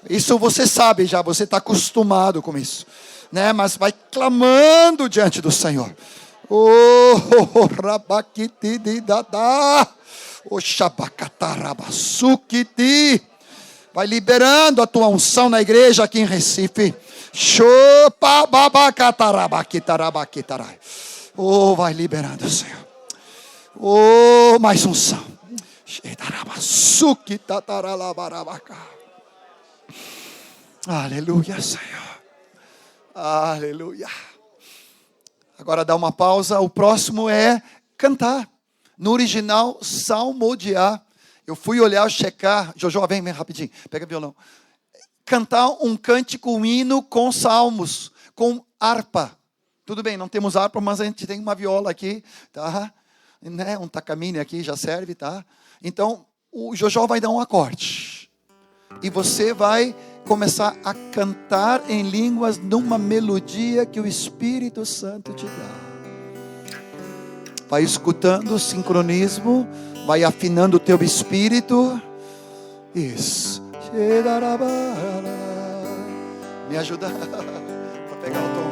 Isso você sabe já, você está acostumado com isso, né? Mas vai clamando diante do Senhor. Vai liberando a tua unção na igreja aqui em Recife. Vai liberando, Senhor. Mais unção. Aleluia, Senhor. Aleluia. Agora dá uma pausa. O próximo é cantar. No original, salmodiar. Eu fui olhar, checar. Jojo, vem rapidinho. Pega violão. Cantar um cântico, um hino com salmos, com harpa. Tudo bem, não temos harpa, mas a gente tem uma viola aqui, tá? Né? Um tacamine aqui já serve, tá? Então, o Jojo vai dar um acorde. E você vai começar a cantar em línguas numa melodia que o Espírito Santo te dá. Vai escutando o sincronismo, vai afinando o teu espírito. Isso. Me ajuda para pegar o tom.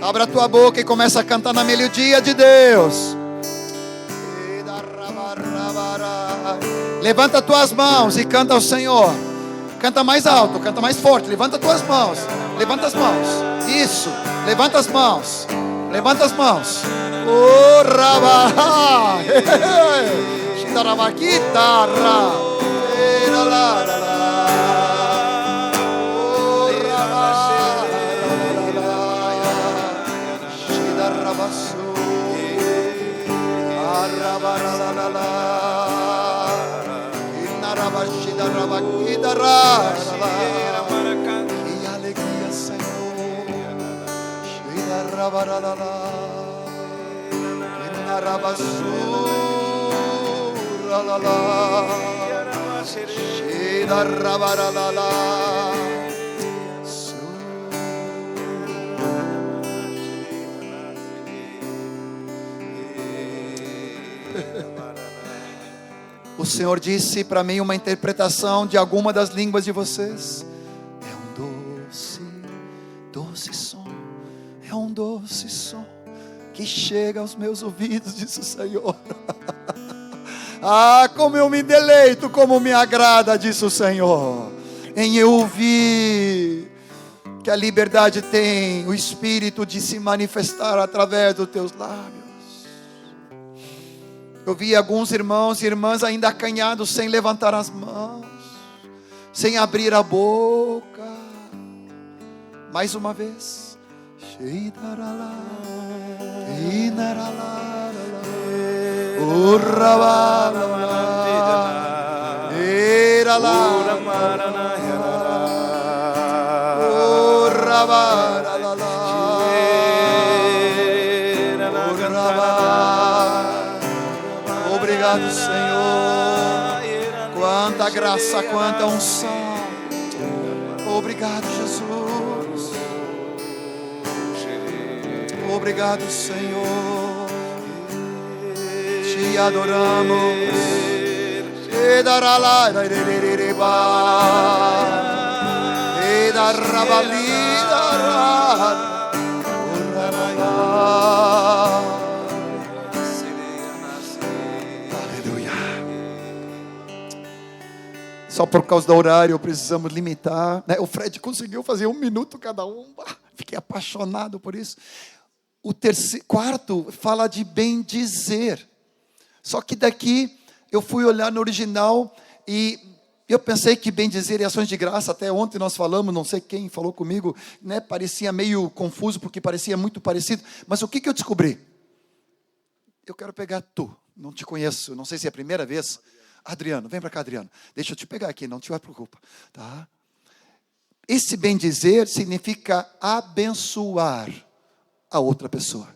Abra a tua boca e começa a cantar na melodia de Deus. Levanta as tuas mãos e canta ao Senhor. Canta mais alto, canta mais forte. Levanta as tuas mãos. Levanta as mãos. Isso. Levanta as mãos. Levanta as mãos. Oh, rabá. Guitarra. Que alegria, Senhor. O Senhor disse para mim uma interpretação de alguma das línguas de vocês. É um doce, doce som. É um doce som que chega aos meus ouvidos, disse o Senhor. Ah, como eu me deleito, como me agrada, disse o Senhor, em eu ouvir que a liberdade tem o Espírito de se manifestar através dos teus lábios. Eu vi alguns irmãos e irmãs ainda acanhados, sem levantar as mãos, sem abrir a boca. Mais uma vez. Obrigado, Senhor. Quanta graça, quanta unção. Obrigado, Jesus. Obrigado, Senhor. Te adoramos. Te dará Só por causa do horário precisamos limitar, né? O Fred conseguiu fazer 1 minuto cada um. Fiquei apaixonado por isso. O quarto fala de bem dizer. Só que daqui eu fui olhar no original e eu pensei que bem dizer e ações de graça, até ontem nós falamos, não sei quem falou comigo, né? Parecia meio confuso porque parecia muito parecido. Mas o que eu descobri? Eu quero pegar tu, não te conheço, não sei se é a primeira vez. Adriano, vem para cá, Adriano. Deixa eu te pegar aqui, não te preocupa, tá? Esse bem dizer significa abençoar a outra pessoa.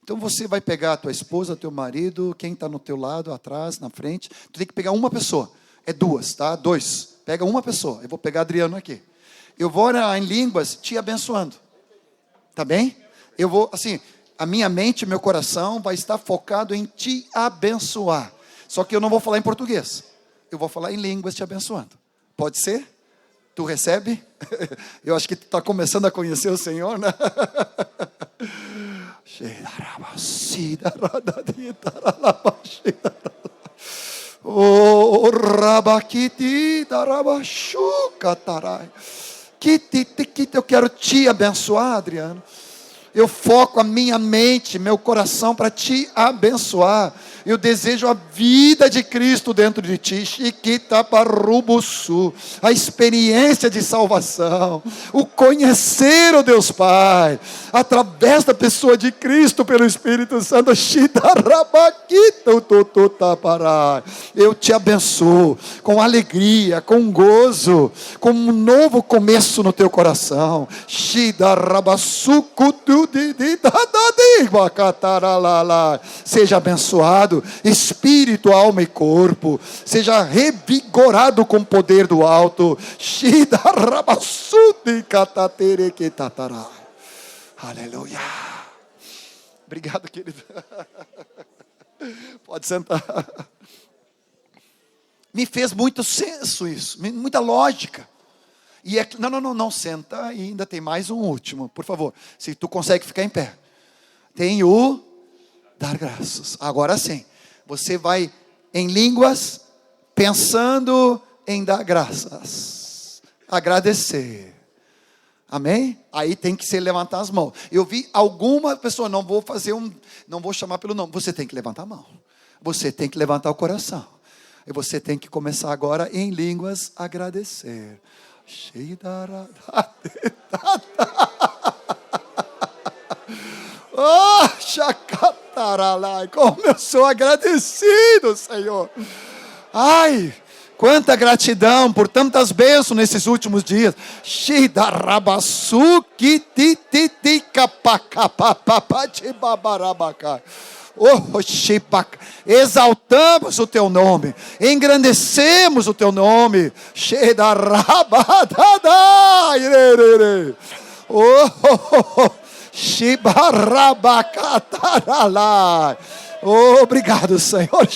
Então você vai pegar a tua esposa, teu marido, quem está no teu lado, atrás, na frente. Tu tem que pegar uma pessoa. É 2, tá? 2. Pega uma pessoa. Eu vou pegar Adriano aqui. Eu vou orar em línguas te abençoando. Tá bem? Eu vou, assim, a minha mente, meu coração vai estar focado em te abençoar. Só que eu não vou falar em português. Eu vou falar em línguas te abençoando. Pode ser? Tu recebe? Eu acho que tu está começando a conhecer o Senhor, né? Oh, rabakiti darabashuka tarai. Eu quero te abençoar, Adriano. Eu foco a minha mente, meu coração para te abençoar. Eu desejo a vida de Cristo dentro de ti. Chiquitaparubuçu. A experiência de salvação. O conhecer o Deus Pai. Através da pessoa de Cristo pelo Espírito Santo. Eu te abençoo com alegria, com gozo, com um novo começo no teu coração. Seja abençoado, espírito, alma e corpo. Seja revigorado com o poder do alto. Aleluia. Obrigado, querido. Pode sentar. Me fez muito senso isso, muita lógica. E não, senta e ainda tem mais um último, por favor. Se tu consegue ficar em pé. Tem o dar graças. Agora sim, você vai em línguas pensando em dar graças. Agradecer. Amém? Aí tem que ser levantar as mãos. Eu vi alguma pessoa, não vou chamar pelo nome. Você tem que levantar a mão. Você tem que levantar o coração. E você tem que começar agora em línguas agradecer. Oh, chacataralai, como eu sou agradecido, Senhor. Ai, quanta gratidão por tantas bênçãos nesses últimos dias. Exaltamos o teu nome, engrandecemos o teu nome. Obrigado, Senhor.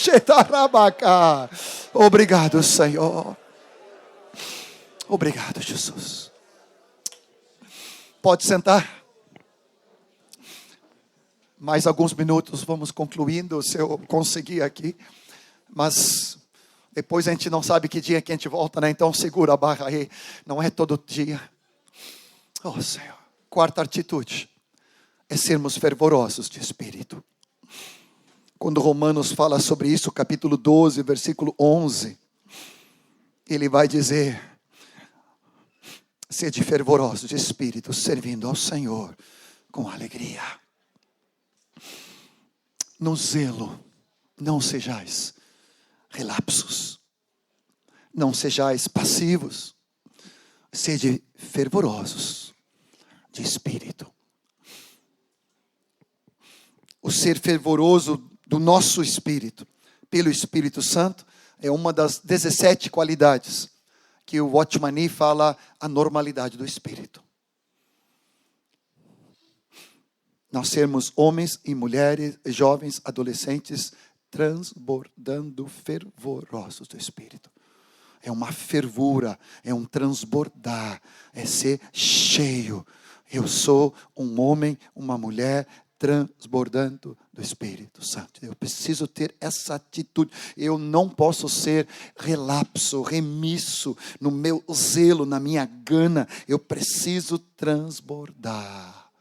Obrigado, Senhor. Obrigado, Jesus. Pode sentar. Mais alguns minutos, vamos concluindo, se eu conseguir aqui. Mas depois a gente não sabe que dia que a gente volta, né? Então segura a barra aí. Não é todo dia. Oh, Senhor. Quarta atitude é sermos fervorosos de espírito. Quando Romanos fala sobre isso, capítulo 12, versículo 11, ele vai dizer: Sede fervorosos de espírito, servindo ao Senhor com alegria. No zelo, não sejais relapsos, não sejais passivos, sede fervorosos de espírito. O ser fervoroso do nosso espírito, pelo Espírito Santo, é uma das 17 qualidades que o Watchman Nee fala a normalidade do espírito. Nós sermos homens e mulheres, jovens, adolescentes, transbordando fervorosos do espírito. É uma fervura, é um transbordar, é ser cheio. Eu sou um homem, uma mulher transbordando do Espírito Santo. Eu preciso ter essa atitude. Eu não posso ser relapso, remisso no meu zelo, na minha gana. Eu preciso transbordar.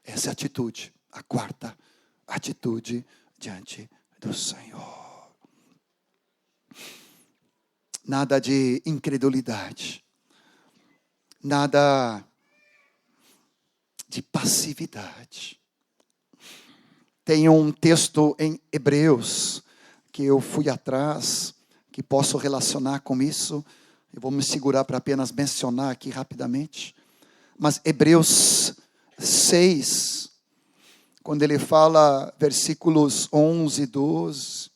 Essa é a atitude, a quarta atitude diante do Senhor. Nada de incredulidade. Nada de passividade. Tem um texto em Hebreus que eu fui atrás, que posso relacionar com isso. Eu vou me segurar para apenas mencionar aqui rapidamente. Mas Hebreus 6, quando ele fala, versículos 11 e 12,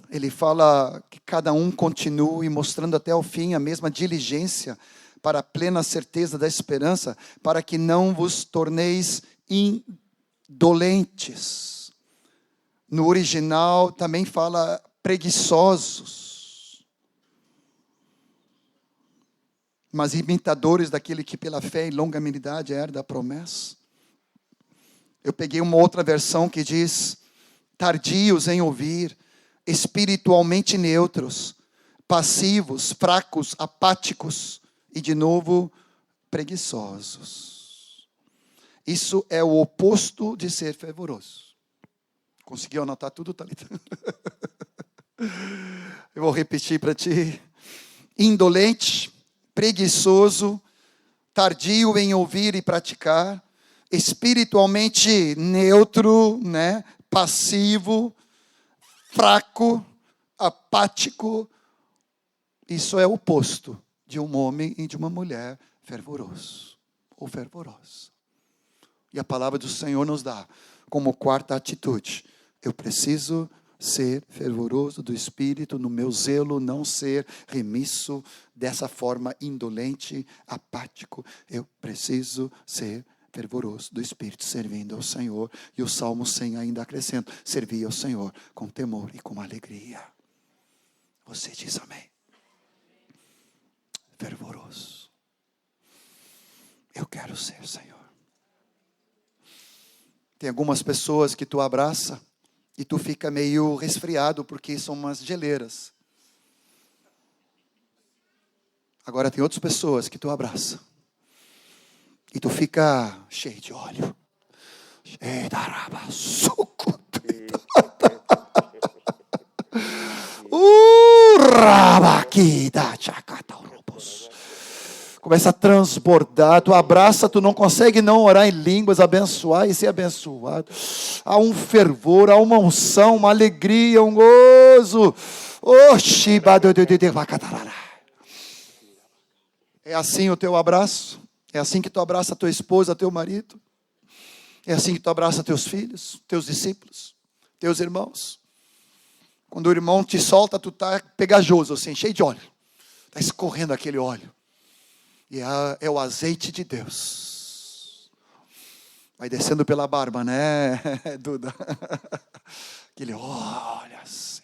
ele fala que cada um continue mostrando até o fim a mesma diligência para a plena certeza da esperança, para que não vos torneis indolentes. No original também fala preguiçosos, mas imitadores daquele que pela fé e longanimidade herda a promessa. Eu peguei uma outra versão que diz: tardios em ouvir, espiritualmente neutros, passivos, fracos, apáticos e de novo preguiçosos. Isso é o oposto de ser fervoroso. Conseguiu anotar tudo, Thalita? Eu vou repetir para ti. Indolente, preguiçoso, tardio em ouvir e praticar, espiritualmente neutro, passivo, fraco, apático. Isso é o oposto de um homem e de uma mulher fervoroso ou fervorosa. E a palavra do Senhor nos dá como quarta atitude: eu preciso ser fervoroso do Espírito, no meu zelo não ser remisso dessa forma indolente, apático. Eu preciso ser fervoroso do Espírito, servindo ao Senhor. E o Salmo 100 ainda acrescenta: servir ao Senhor com temor e com alegria. Você diz amém? Fervoroso. Eu quero ser, Senhor. Tem algumas pessoas que tu abraça e tu fica meio resfriado porque são umas geleiras. Agora tem outras pessoas que tu abraça e tu fica cheio de óleo. Cheio da raba, suco. Começa a transbordar, tu abraça, tu não consegue não orar em línguas, abençoar e ser abençoado. Há um fervor, há uma unção, uma alegria, um gozo. É assim o teu abraço? É assim que tu abraça a tua esposa, teu marido? É assim que tu abraça teus filhos, teus discípulos, teus irmãos? Quando o irmão te solta, tu está pegajoso, assim, cheio de óleo. Está escorrendo aquele óleo. E é o azeite de Deus. Vai descendo pela barba, né, Duda? Aquele óleo assim.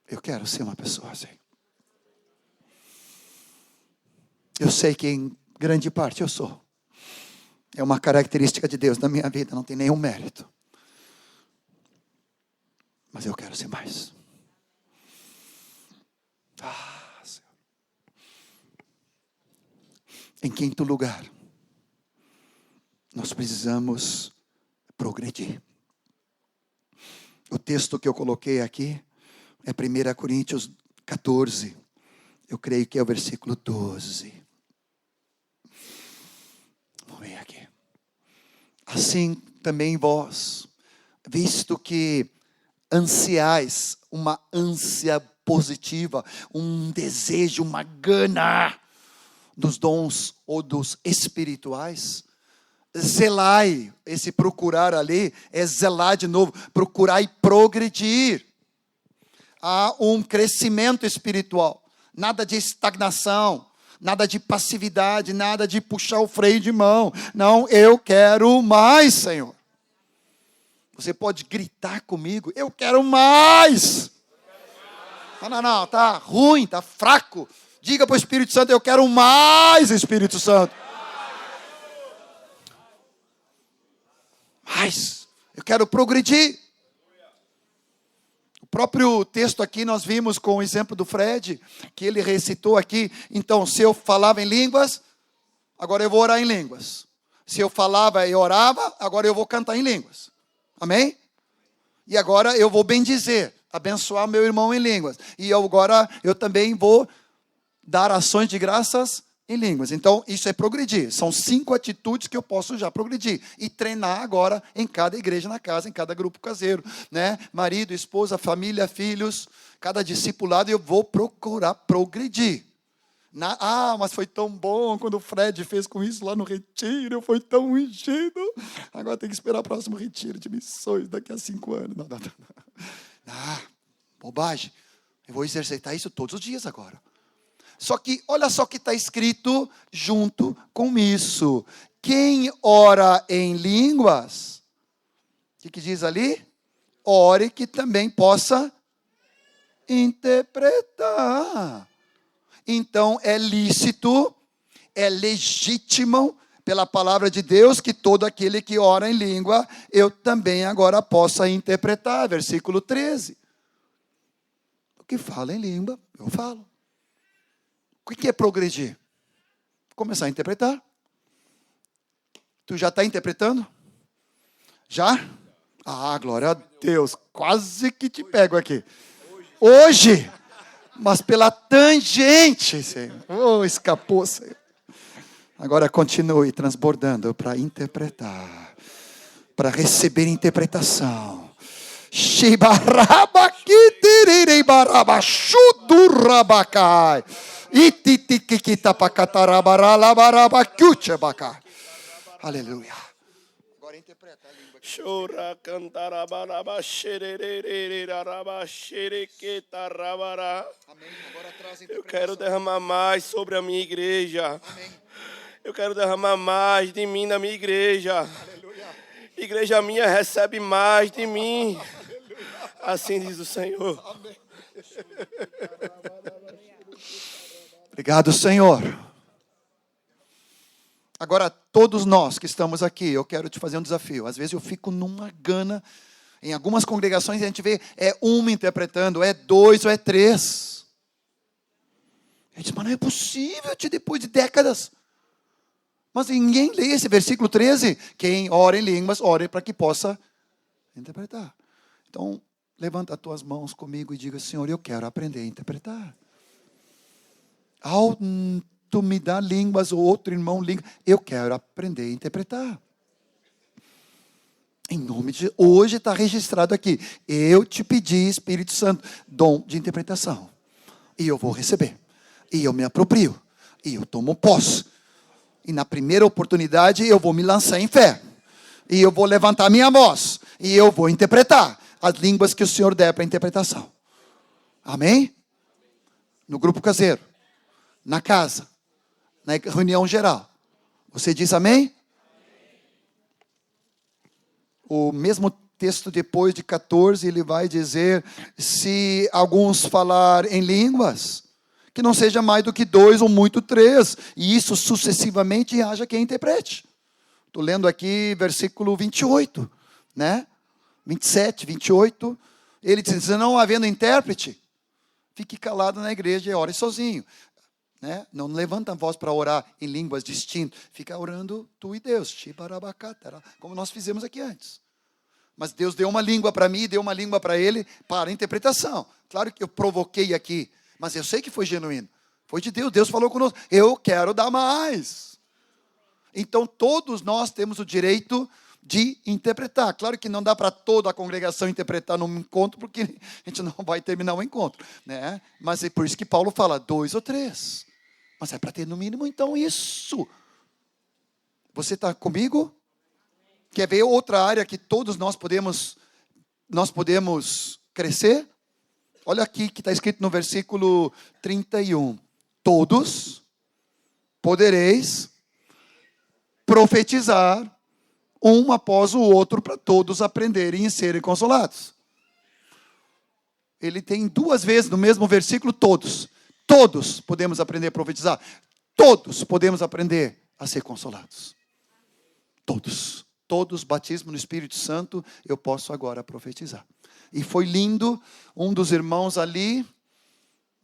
Eu quero ser uma pessoa assim. Eu sei que em grande parte eu sou. É uma característica de Deus na minha vida, não tem nenhum mérito. Mas eu quero ser mais. Senhor. Em quinto lugar, nós precisamos progredir. O texto que eu coloquei aqui é 1 Coríntios 14, Eu creio que é o versículo 12. Vamos ver aqui. Assim também vós, visto que ansiais, uma ânsia positiva, um desejo, uma gana dos dons ou dos espirituais, zelai, esse procurar ali, é zelar de novo, procurar e progredir. Há um crescimento espiritual, nada de estagnação, nada de passividade, nada de puxar o freio de mão. Não, eu quero mais, Senhor. Você pode gritar comigo, eu quero mais. Não, tá ruim, tá fraco. Diga para o Espírito Santo, eu quero mais, Espírito Santo. Mais, eu quero progredir. O próprio texto aqui nós vimos com o exemplo do Fred, que ele recitou aqui. Então, se eu falava em línguas, agora eu vou orar em línguas. Se eu falava e orava, agora eu vou cantar em línguas. Amém? E agora eu vou bendizer, abençoar meu irmão em línguas. E agora eu também vou dar ações de graças em línguas. Então, isso é progredir. São 5 atitudes que eu posso já progredir. E treinar agora em cada igreja na casa, em cada grupo caseiro. Né? Marido, esposa, família, filhos, cada discipulado, eu vou procurar progredir. Mas foi tão bom quando o Fred fez com isso lá no retiro, eu fui tão ungido. Agora tem que esperar o próximo retiro de missões daqui a 5 anos. Não. Bobagem. Eu vou exercitar isso todos os dias agora. Só que, olha só o que está escrito junto com isso. Quem ora em línguas, o que diz ali? Ore que também possa interpretar. Então, é lícito, é legítimo, pela palavra de Deus, que todo aquele que ora em língua, eu também agora possa interpretar. Versículo 13. O que fala em língua, eu falo. O que é progredir? Começar a interpretar. Tu já está interpretando? Já? Glória a Deus. Quase que te pego aqui. Hoje. Mas pela tangente, Senhor. Escapou, Senhor. Agora continue transbordando para interpretar. Para receber interpretação. Aleluia. Agora interpreta a língua. Chora cantarabaraba xererereraraba xerequetarabara. Amém. Agora traz Eu quero derramar mais sobre a minha igreja. Amém. Eu quero derramar mais de mim na minha igreja. Aleluia. Igreja minha recebe mais de mim. Assim diz o Senhor. Amém. Obrigado, Senhor. Agora, todos nós que estamos aqui, eu quero te fazer um desafio. Às vezes eu fico numa gana. Em algumas congregações a gente vê, é uma interpretando, é 2 ou é 3. Eu disse, mas não é possível, depois de décadas. Mas ninguém lê esse versículo 13. Quem ora em línguas, ore para que possa interpretar. Então, levanta as tuas mãos comigo e diga, Senhor, eu quero aprender a interpretar. Ao tu me dá línguas, ou outro irmão língua, eu quero aprender a interpretar. Em nome de hoje está registrado aqui. Eu te pedi, Espírito Santo, dom de interpretação. E eu vou receber. E eu me aproprio. E eu tomo posse. E na primeira oportunidade eu vou me lançar em fé. E eu vou levantar minha voz. E eu vou interpretar as línguas que o Senhor der para interpretação. Amém? No grupo caseiro. Na casa. Na reunião geral. Você diz amém? O mesmo texto depois de 14, ele vai dizer, se alguns falar em línguas, que não seja mais do que 2 ou muito 3, e isso sucessivamente haja quem interprete. Estou lendo aqui versículo 28, né? 27, 28, ele diz, não havendo intérprete, fique calado na igreja e ore sozinho. Né? Não levanta a voz para orar em línguas distintas. Fica orando tu e Deus. Como nós fizemos aqui antes. Mas Deus deu uma língua para mim, deu uma língua para ele, para a interpretação. Claro que eu provoquei aqui, mas eu sei que foi genuíno. Foi de Deus. Deus falou conosco. Eu quero dar mais. Então, todos nós temos o direito de interpretar. Claro que não dá para toda a congregação interpretar num encontro, porque a gente não vai terminar o encontro, né? Mas é por isso que Paulo fala 2 ou 3. Mas é para ter no mínimo, então, isso. Você está comigo? Quer ver outra área que todos nós podemos crescer? Olha aqui que está escrito no versículo 31. Todos podereis profetizar um após o outro, para todos aprenderem e serem consolados. Ele tem 2 vezes no mesmo versículo, todos. Todos podemos aprender a profetizar. Todos podemos aprender a ser consolados. Todos. Todos, batismo no Espírito Santo, eu posso agora profetizar. E foi lindo, um dos irmãos ali,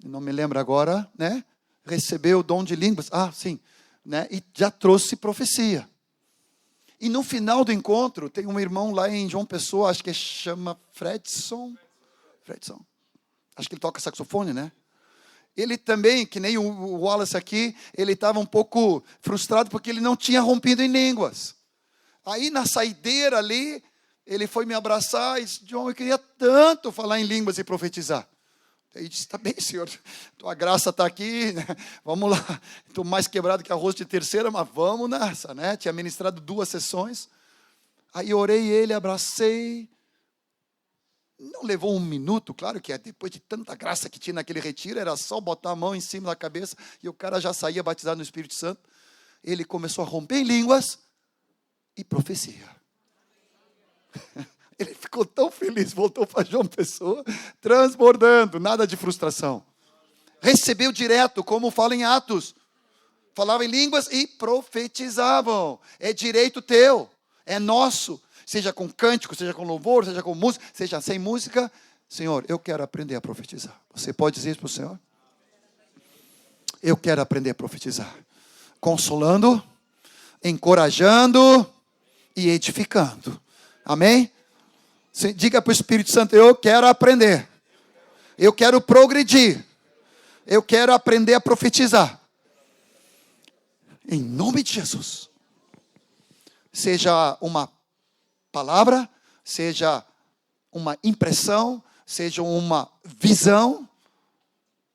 não me lembro agora, né? Recebeu o dom de línguas. Sim. Né? E já trouxe profecia. E no final do encontro, tem um irmão lá em João Pessoa, acho que chama Fredson. Acho que ele toca saxofone, né? Ele também, que nem o Wallace aqui, ele estava um pouco frustrado porque ele não tinha rompido em línguas. Aí na saideira ali, ele foi me abraçar e disse, John, eu queria tanto falar em línguas e profetizar. Aí disse, está bem, senhor, tua graça está aqui, né? Vamos lá. Estou mais quebrado que arroz de terceira, mas vamos nessa, né? Tinha ministrado 2 sessões. Aí orei ele, abracei. Não levou 1 minuto, claro que depois de tanta graça que tinha naquele retiro, era só botar a mão em cima da cabeça e o cara já saía batizado no Espírito Santo. Ele começou a romper em línguas e profecia. Ele ficou tão feliz, voltou para João Pessoa, transbordando, nada de frustração. Recebeu direto, como fala em Atos. Falavam em línguas e profetizavam. É direito teu, é nosso. Seja com cântico, seja com louvor, seja com música, seja sem música. Senhor, eu quero aprender a profetizar. Você pode dizer isso para o Senhor? Eu quero aprender a profetizar. Consolando, encorajando e edificando. Amém? Diga para o Espírito Santo, eu quero aprender. Eu quero progredir. Eu quero aprender a profetizar. Em nome de Jesus. Seja uma palavra, seja uma impressão, seja uma visão,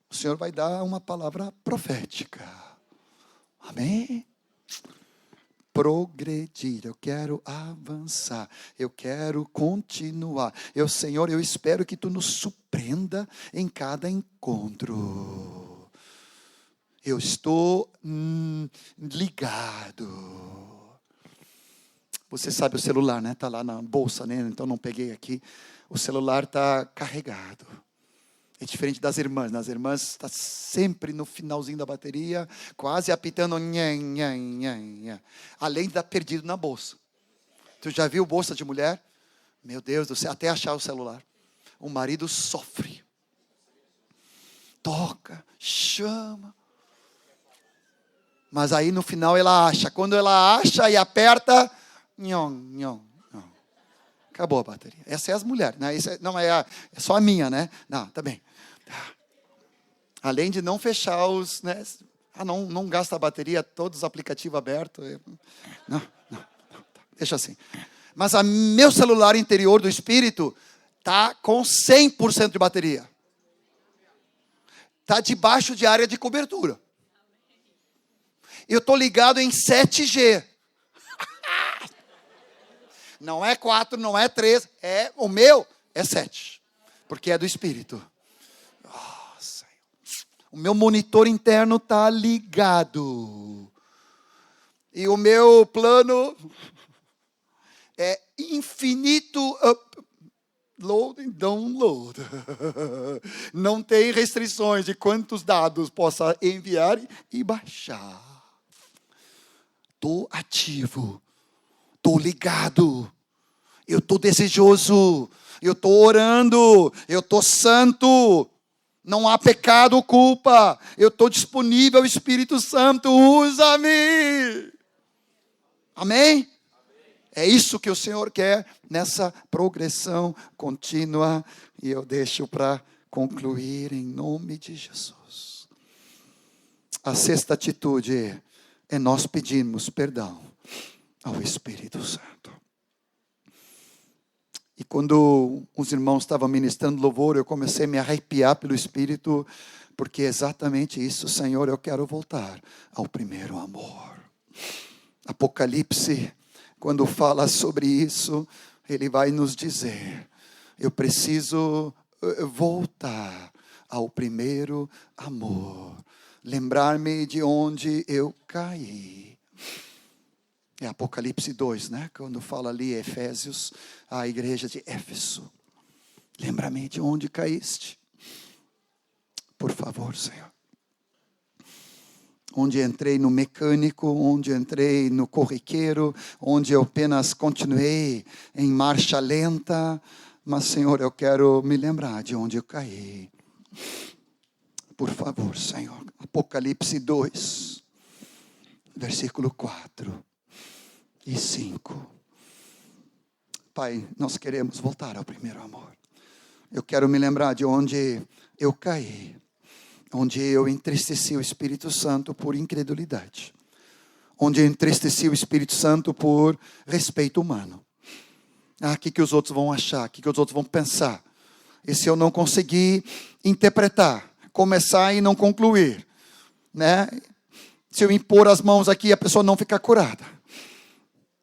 o Senhor vai dar uma palavra profética. Amém? Progredir, eu quero avançar, eu quero continuar. Senhor, eu espero que Tu nos surpreenda em cada encontro. Eu estou ligado. Você sabe o celular, né? Está lá na bolsa, né? Então não peguei aqui. O celular está carregado. É diferente das irmãs. Nas irmãs está sempre no finalzinho da bateria, quase apitando. Nha, nha, nha, nha. Além de estar perdido na bolsa. Tu já viu bolsa de mulher? Meu Deus do céu, até achar o celular. O marido sofre. Toca, chama. Mas aí no final ela acha. Quando ela acha e aperta, nhon, nhon. Acabou a bateria. Essa é as mulheres, né? Isso é só a minha, né? Não, tá bem. Além de não fechar os, né? Não gasta a bateria, todos os aplicativos abertos. Não, deixa assim. Mas meu celular interior do espírito tá com 100% de bateria. Tá debaixo de área de cobertura. Eu tô ligado em 7G. Não é 4, não é 3, o meu é 7. Porque é do Espírito. O meu monitor interno está ligado. E o meu plano é infinito upload e download. Não tem restrições de quantos dados possa enviar e baixar. Estou ativo. Estou ligado, eu estou desejoso, eu estou orando, eu estou santo, não há pecado ou culpa, eu estou disponível, Espírito Santo, usa-me. Amém? É isso que o Senhor quer nessa progressão contínua, e eu deixo para concluir em nome de Jesus. A sexta atitude é nós pedirmos perdão ao Espírito Santo. E quando os irmãos estavam ministrando louvor, eu comecei a me arrepiar pelo Espírito, porque é exatamente isso, Senhor, eu quero voltar ao primeiro amor. Apocalipse, quando fala sobre isso, ele vai nos dizer, eu preciso voltar ao primeiro amor, lembrar-me de onde eu caí. É Apocalipse 2, né? Quando fala ali Efésios, a igreja de Éfeso. Lembra-me de onde caíste. Por favor, Senhor. Onde entrei no mecânico, onde entrei no corriqueiro, onde eu apenas continuei em marcha lenta. Mas, Senhor, eu quero me lembrar de onde eu caí. Por favor, Senhor. Apocalipse 2, versículo 4 e 5. Pai, nós queremos voltar ao primeiro amor. Eu quero me lembrar de onde eu caí, onde eu entristeci o Espírito Santo por incredulidade, onde eu entristeci o Espírito Santo por respeito humano. O que os outros vão achar, o que os outros vão pensar. E se eu não conseguir interpretar, começar e não concluir, né? Se eu impor as mãos aqui, a pessoa não ficar curada.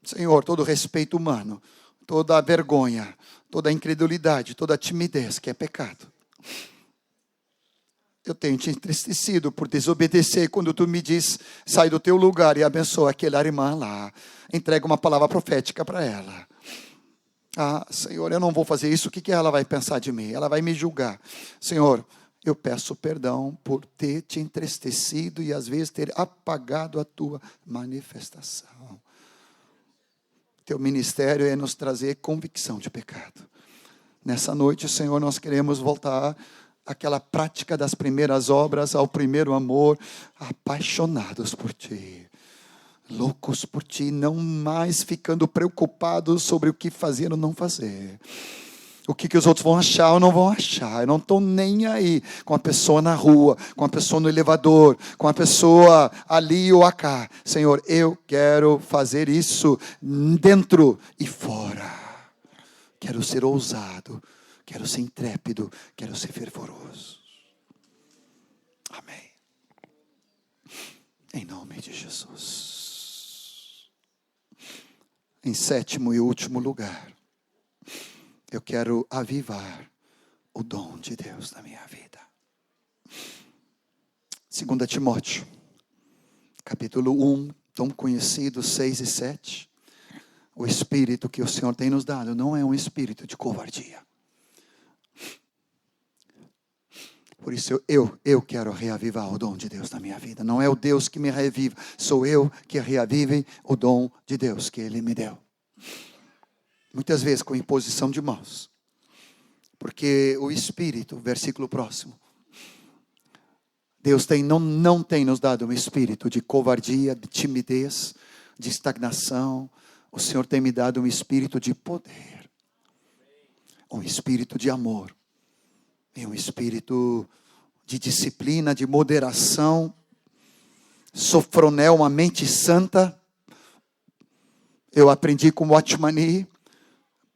Senhor, todo respeito humano, toda a vergonha, toda a incredulidade, toda a timidez, que é pecado. Eu tenho te entristecido por desobedecer quando tu me diz, sai do teu lugar e abençoa aquela irmã lá. Entrega uma palavra profética para ela. Senhor, eu não vou fazer isso, o que ela vai pensar de mim? Ela vai me julgar. Senhor, eu peço perdão por ter te entristecido e às vezes ter apagado a tua manifestação. Teu ministério é nos trazer convicção de pecado. Nessa noite, Senhor, nós queremos voltar àquela prática das primeiras obras, ao primeiro amor, apaixonados por Ti, loucos por Ti, não mais ficando preocupados sobre o que fazer ou não fazer. O que os outros vão achar ou não vão achar. Eu não estou nem aí com a pessoa na rua, com a pessoa no elevador, com a pessoa ali ou acá. Senhor, eu quero fazer isso dentro e fora. Quero ser ousado, quero ser intrépido, quero ser fervoroso. Amém. Em nome de Jesus. Em sétimo e último lugar, eu quero avivar o dom de Deus na minha vida. 2 Timóteo, capítulo 1, tão conhecido, 6 e 7. O Espírito que o Senhor tem nos dado não é um espírito de covardia. Por isso eu quero reavivar o dom de Deus na minha vida. Não é o Deus que me reaviva, sou eu que reavive o dom de Deus que Ele me deu. Muitas vezes com imposição de mãos. Porque o Espírito, versículo próximo. Deus não tem nos dado um espírito de covardia, de timidez, de estagnação. O Senhor tem me dado um espírito de poder. Um espírito de amor. E um espírito de disciplina, de moderação. Sofronel, uma mente santa. Eu aprendi com Watchmani.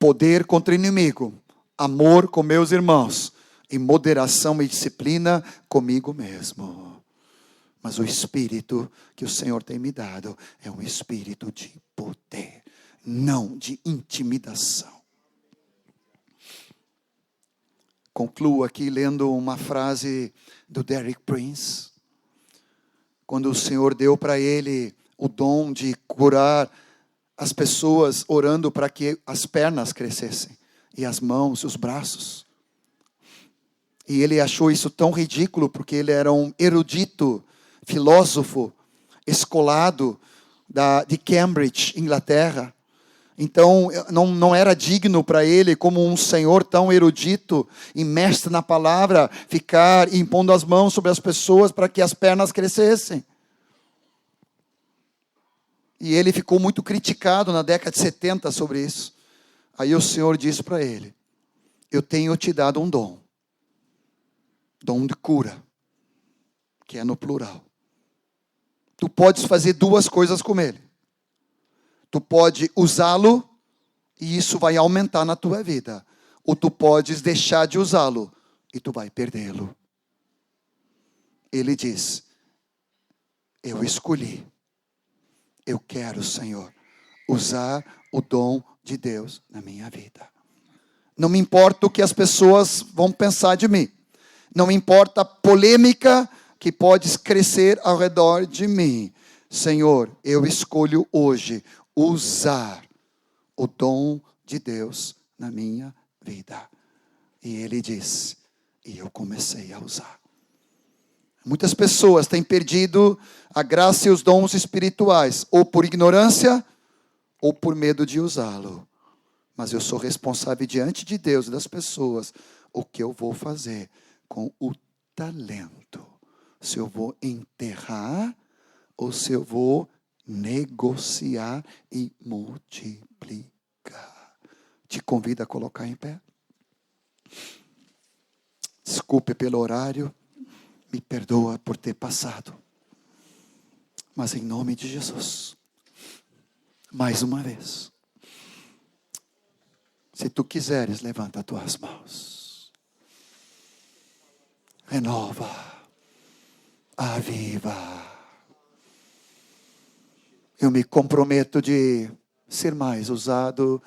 Poder contra o inimigo, amor com meus irmãos, e moderação e disciplina comigo mesmo. Mas o Espírito que o Senhor tem me dado é um espírito de poder, não de intimidação. Concluo aqui lendo uma frase do Derek Prince. Quando o Senhor deu para ele o dom de curar as pessoas, orando para que as pernas crescessem, e as mãos, os braços. E ele achou isso tão ridículo, porque ele era um erudito, filósofo, escolado de Cambridge, Inglaterra. Então, não era digno para ele, como um senhor tão erudito e mestre na palavra, ficar impondo as mãos sobre as pessoas para que as pernas crescessem. E ele ficou muito criticado na década de 70 sobre isso. Aí o Senhor disse para ele, eu tenho te dado um dom de cura, que é no plural. Tu podes fazer duas coisas com ele. Tu pode usá-lo e isso vai aumentar na tua vida. Ou tu podes deixar de usá-lo e tu vai perdê-lo. Ele diz: eu escolhi. Eu quero, Senhor, usar o dom de Deus na minha vida. Não me importa o que as pessoas vão pensar de mim. Não me importa a polêmica que pode crescer ao redor de mim. Senhor, eu escolho hoje usar o dom de Deus na minha vida. E ele diz, e eu comecei a usar. Muitas pessoas têm perdido a graça e os dons espirituais, ou por ignorância, ou por medo de usá-lo. Mas eu sou responsável diante de Deus e das pessoas, o que eu vou fazer com o talento. Se eu vou enterrar, ou se eu vou negociar e multiplicar. Te convido a colocar em pé. Desculpe pelo horário. Me perdoa por ter passado. Mas em nome de Jesus, mais uma vez, se tu quiseres, levanta as tuas mãos. Renova. Aviva. Eu me comprometo de ser mais ousado,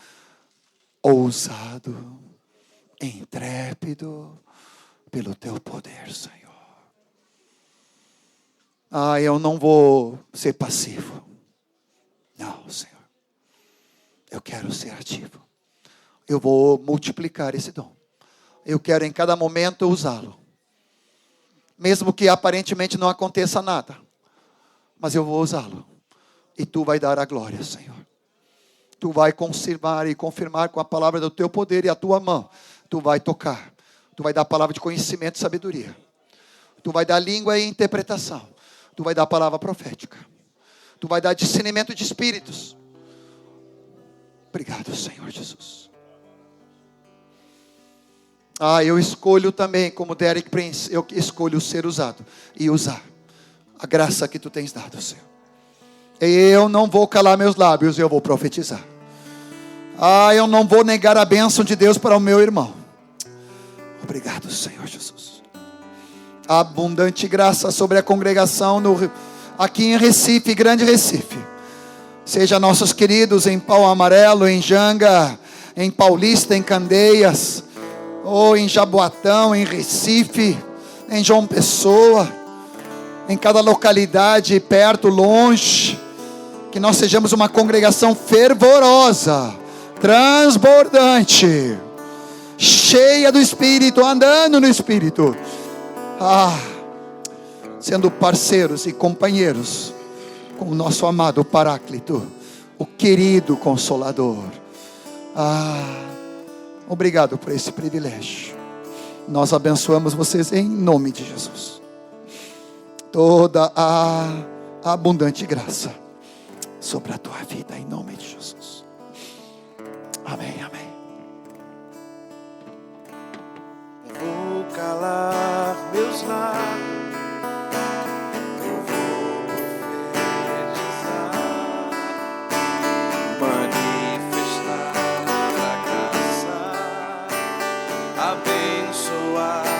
intrépido, pelo teu poder, Senhor. Eu não vou ser passivo. Não, Senhor. Eu quero ser ativo. Eu vou multiplicar esse dom. Eu quero em cada momento usá-lo. Mesmo que aparentemente não aconteça nada. Mas eu vou usá-lo. E tu vai dar a glória, Senhor. Tu vai conservar e confirmar com a palavra do teu poder e a tua mão. Tu vai tocar. Tu vai dar a palavra de conhecimento e sabedoria. Tu vai dar língua e interpretação. Tu vai dar a palavra profética. Tu vai dar discernimento de espíritos. Obrigado, Senhor Jesus. Eu escolho também, como Derek Prince, eu escolho ser usado e usar a graça que tu tens dado, Senhor. E eu não vou calar meus lábios, eu vou profetizar. Eu não vou negar a bênção de Deus para o meu irmão. Obrigado, Senhor Jesus. Abundante graça sobre a congregação aqui em Recife, Grande Recife. Seja nossos queridos em Pau Amarelo, em Janga, em Paulista, em Candeias, ou em Jaboatão, em Recife, em João Pessoa, em cada localidade, perto, longe, que nós sejamos uma congregação fervorosa, transbordante, cheia do Espírito, andando no Espírito, sendo parceiros e companheiros com o nosso amado Paráclito, o querido Consolador. Obrigado por esse privilégio. Nós abençoamos vocês em nome de Jesus. Toda a abundante graça sobre a tua vida em nome de Jesus. Amém, amém. Vou calar meus lábios. Eu vou profetizar, manifestar a graça, abençoar